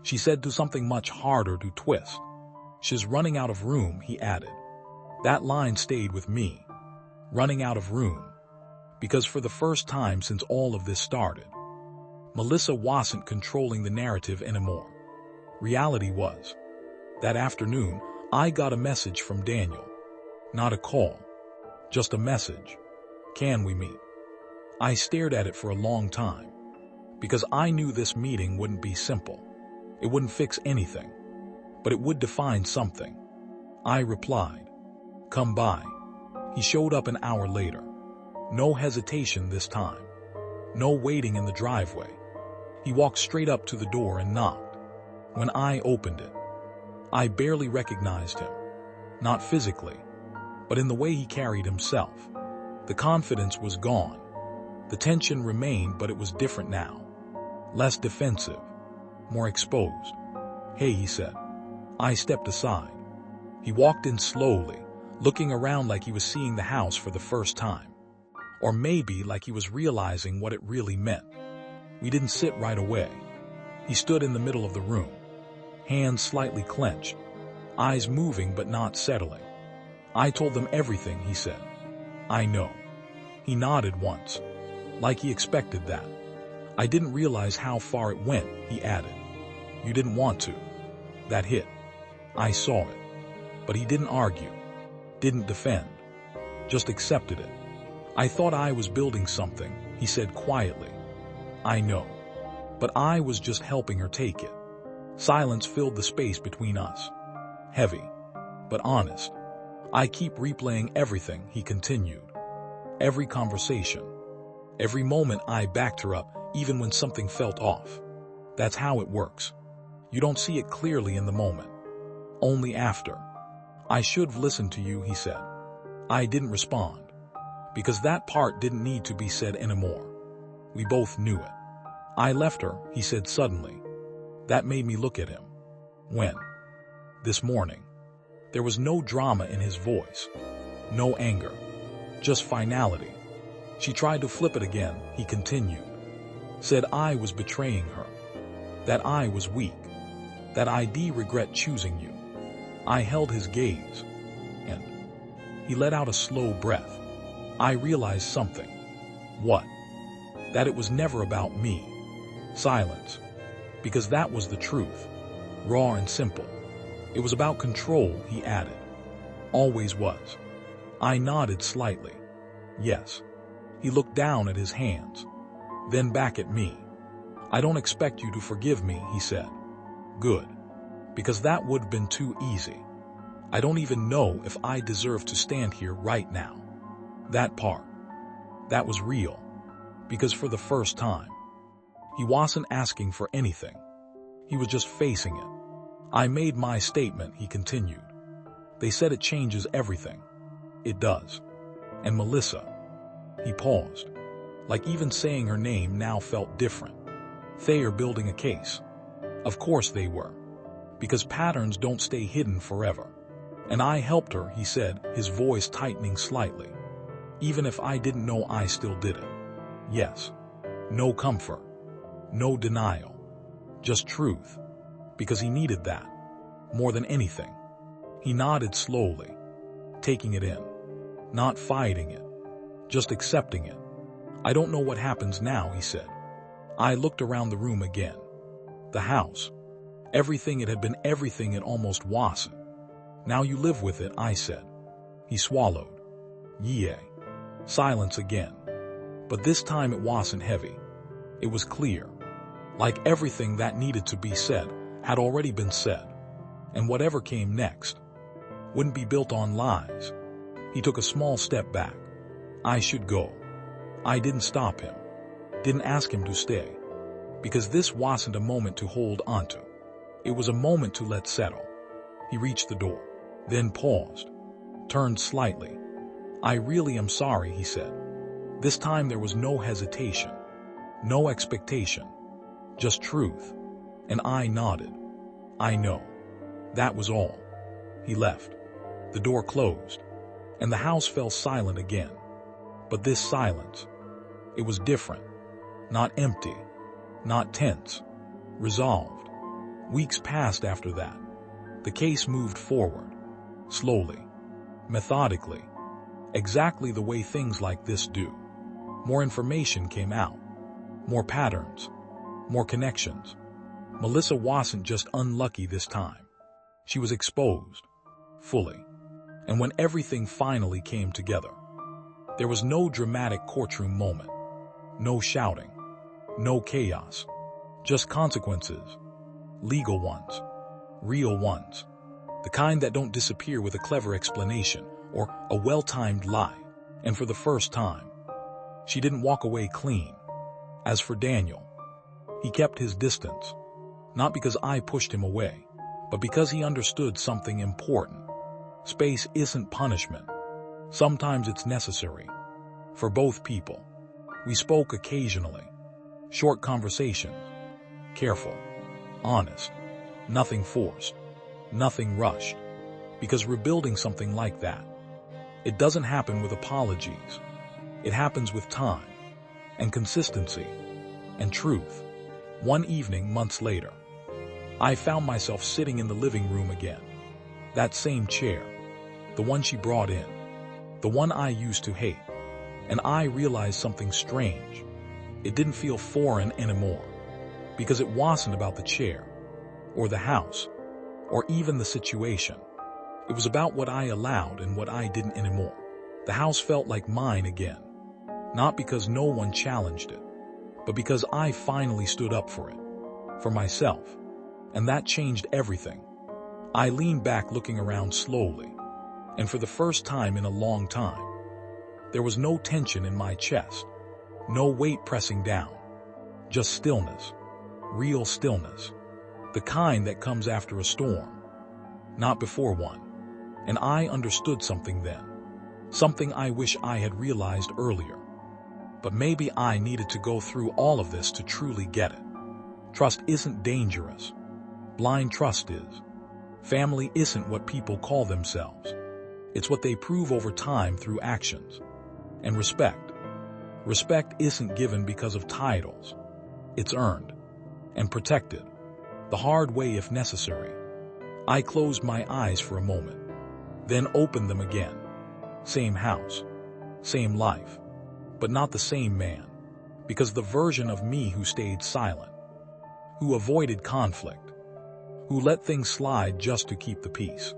she said to something much harder to twist. She's running out of room, he added. That line stayed with me. Running out of room. Because for the first time since all of this started, Melissa wasn't controlling the narrative anymore. Reality was. That afternoon, I got a message from Daniel. Not a call. Just a message. Can we meet? I stared at it for a long time. Because I knew this meeting wouldn't be simple. It wouldn't fix anything. But it would define something. I replied. Come by. He showed up an hour later. No hesitation this time. No waiting in the driveway. He walked straight up to the door and knocked. When I opened it, I barely recognized him. Not physically, but in the way he carried himself. The confidence was gone. The tension remained, but it was different now. Less defensive. More exposed. Hey, he said. I stepped aside. He walked in slowly, looking around like he was seeing the house for the first time. Or maybe like he was realizing what it really meant. We didn't sit right away. He stood in the middle of the room. Hands slightly clenched. Eyes moving but not settling. I told them everything, he said. I know. He nodded once. Like he expected that. I didn't realize how far it went, he added. You didn't want to. That hit. I saw it. But he didn't argue. Didn't defend. Just accepted it. I thought I was building something, he said quietly. I know. But I was just helping her take it. Silence filled the space between us. Heavy. But honest. I keep replaying everything, he continued. Every conversation. Every moment I backed her up, even when something felt off. That's how it works. You don't see it clearly in the moment. Only after. I should have listened to you, he said. I didn't respond. Because that part didn't need to be said anymore. We both knew it. I left her, he said suddenly. That made me look at him. When? This morning. There was no drama in his voice. No anger. Just finality. She tried to flip it again, he continued. Said I was betraying her. That I was weak. That I'd regret choosing you. I held his gaze. And he let out a slow breath. I realized something. What? That it was never about me. Silence. Because that was the truth. Raw and simple. It was about control, he added. Always was. I nodded slightly. Yes. He looked down at his hands. Then back at me. I don't expect you to forgive me, he said. Good. Because that would have been too easy. I don't even know if I deserve to stand here right now. That part. That was real. Because for the first time, he wasn't asking for anything. He was just facing it. I made my statement, he continued. They said it changes everything. It does. And Melissa. He paused. Like even saying her name now felt different. They are building a case. Of course they were. Because patterns don't stay hidden forever. And I helped her, he said, his voice tightening slightly. Even if I didn't know I still did it. Yes. No comfort. No denial. Just truth. Because he needed that. More than anything. He nodded slowly. Taking it in. Not fighting it. Just accepting it. I don't know what happens now, he said. I looked around the room again. The house. Everything it had been, everything it almost wasn't. Now you live with it, I said. He swallowed. Yeah. Silence again. But this time it wasn't heavy. It was clear. Like everything that needed to be said had already been said. And whatever came next wouldn't be built on lies. He took a small step back. I should go. I didn't stop him. Didn't ask him to stay. Because this wasn't a moment to hold onto. It was a moment to let settle. He reached the door. Then paused. Turned slightly. I really am sorry, he said. This time there was no hesitation. No expectation. Just truth. And I nodded. I know. That was all. He left. The door closed. And the house fell silent again. But this silence, it was different. Not empty. Not tense. Resolved. Weeks passed after that. The case moved forward. Slowly. Methodically. Exactly the way things like this do. More information came out. More patterns. More connections. Melissa wasn't just unlucky this time. She was exposed. Fully. And when everything finally came together, there was no dramatic courtroom moment. No shouting. No chaos. Just consequences. Legal ones. Real ones. The kind that don't disappear with a clever explanation or a well-timed lie. And for the first time, she didn't walk away clean. As for Daniel, he kept his distance. Not because I pushed him away, but because he understood something important. Space isn't punishment. Sometimes it's necessary. For both people. We spoke occasionally. Short conversations. Careful. Honest. Nothing forced. Nothing rushed. Because rebuilding something like that, it doesn't happen with apologies. It happens with time. And consistency. And truth. One evening, months later, I found myself sitting in the living room again. That same chair. The one she brought in. The one I used to hate. And I realized something strange. It didn't feel foreign anymore. Because it wasn't about the chair. Or the house. Or even the situation. It was about what I allowed and what I didn't anymore. The house felt like mine again. Not because no one challenged it. But because I finally stood up for it. For myself. And that changed everything. I leaned back looking around slowly. And for the first time in a long time, there was no tension in my chest. No weight pressing down. Just stillness. Real stillness. The kind that comes after a storm. Not before one. And I understood something then. Something I wish I had realized earlier. But maybe I needed to go through all of this to truly get it. Trust isn't dangerous. Blind trust is. Family isn't what people call themselves. It's what they prove over time through actions. And respect. Respect isn't given because of titles. It's earned. And protected. The hard way if necessary. I closed my eyes for a moment. Then opened them again. Same house. Same life. But not the same man. Because the version of me who stayed silent. Who avoided conflict. Who let things slide just to keep the peace.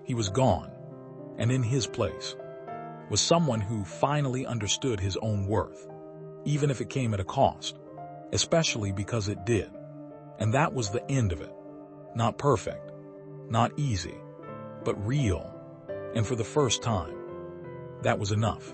He was gone. And in his place was someone who finally understood his own worth. Even if it came at a cost. especially because it did. And that was the end of it. Not perfect, not easy, but real. And for the first time, that was enough.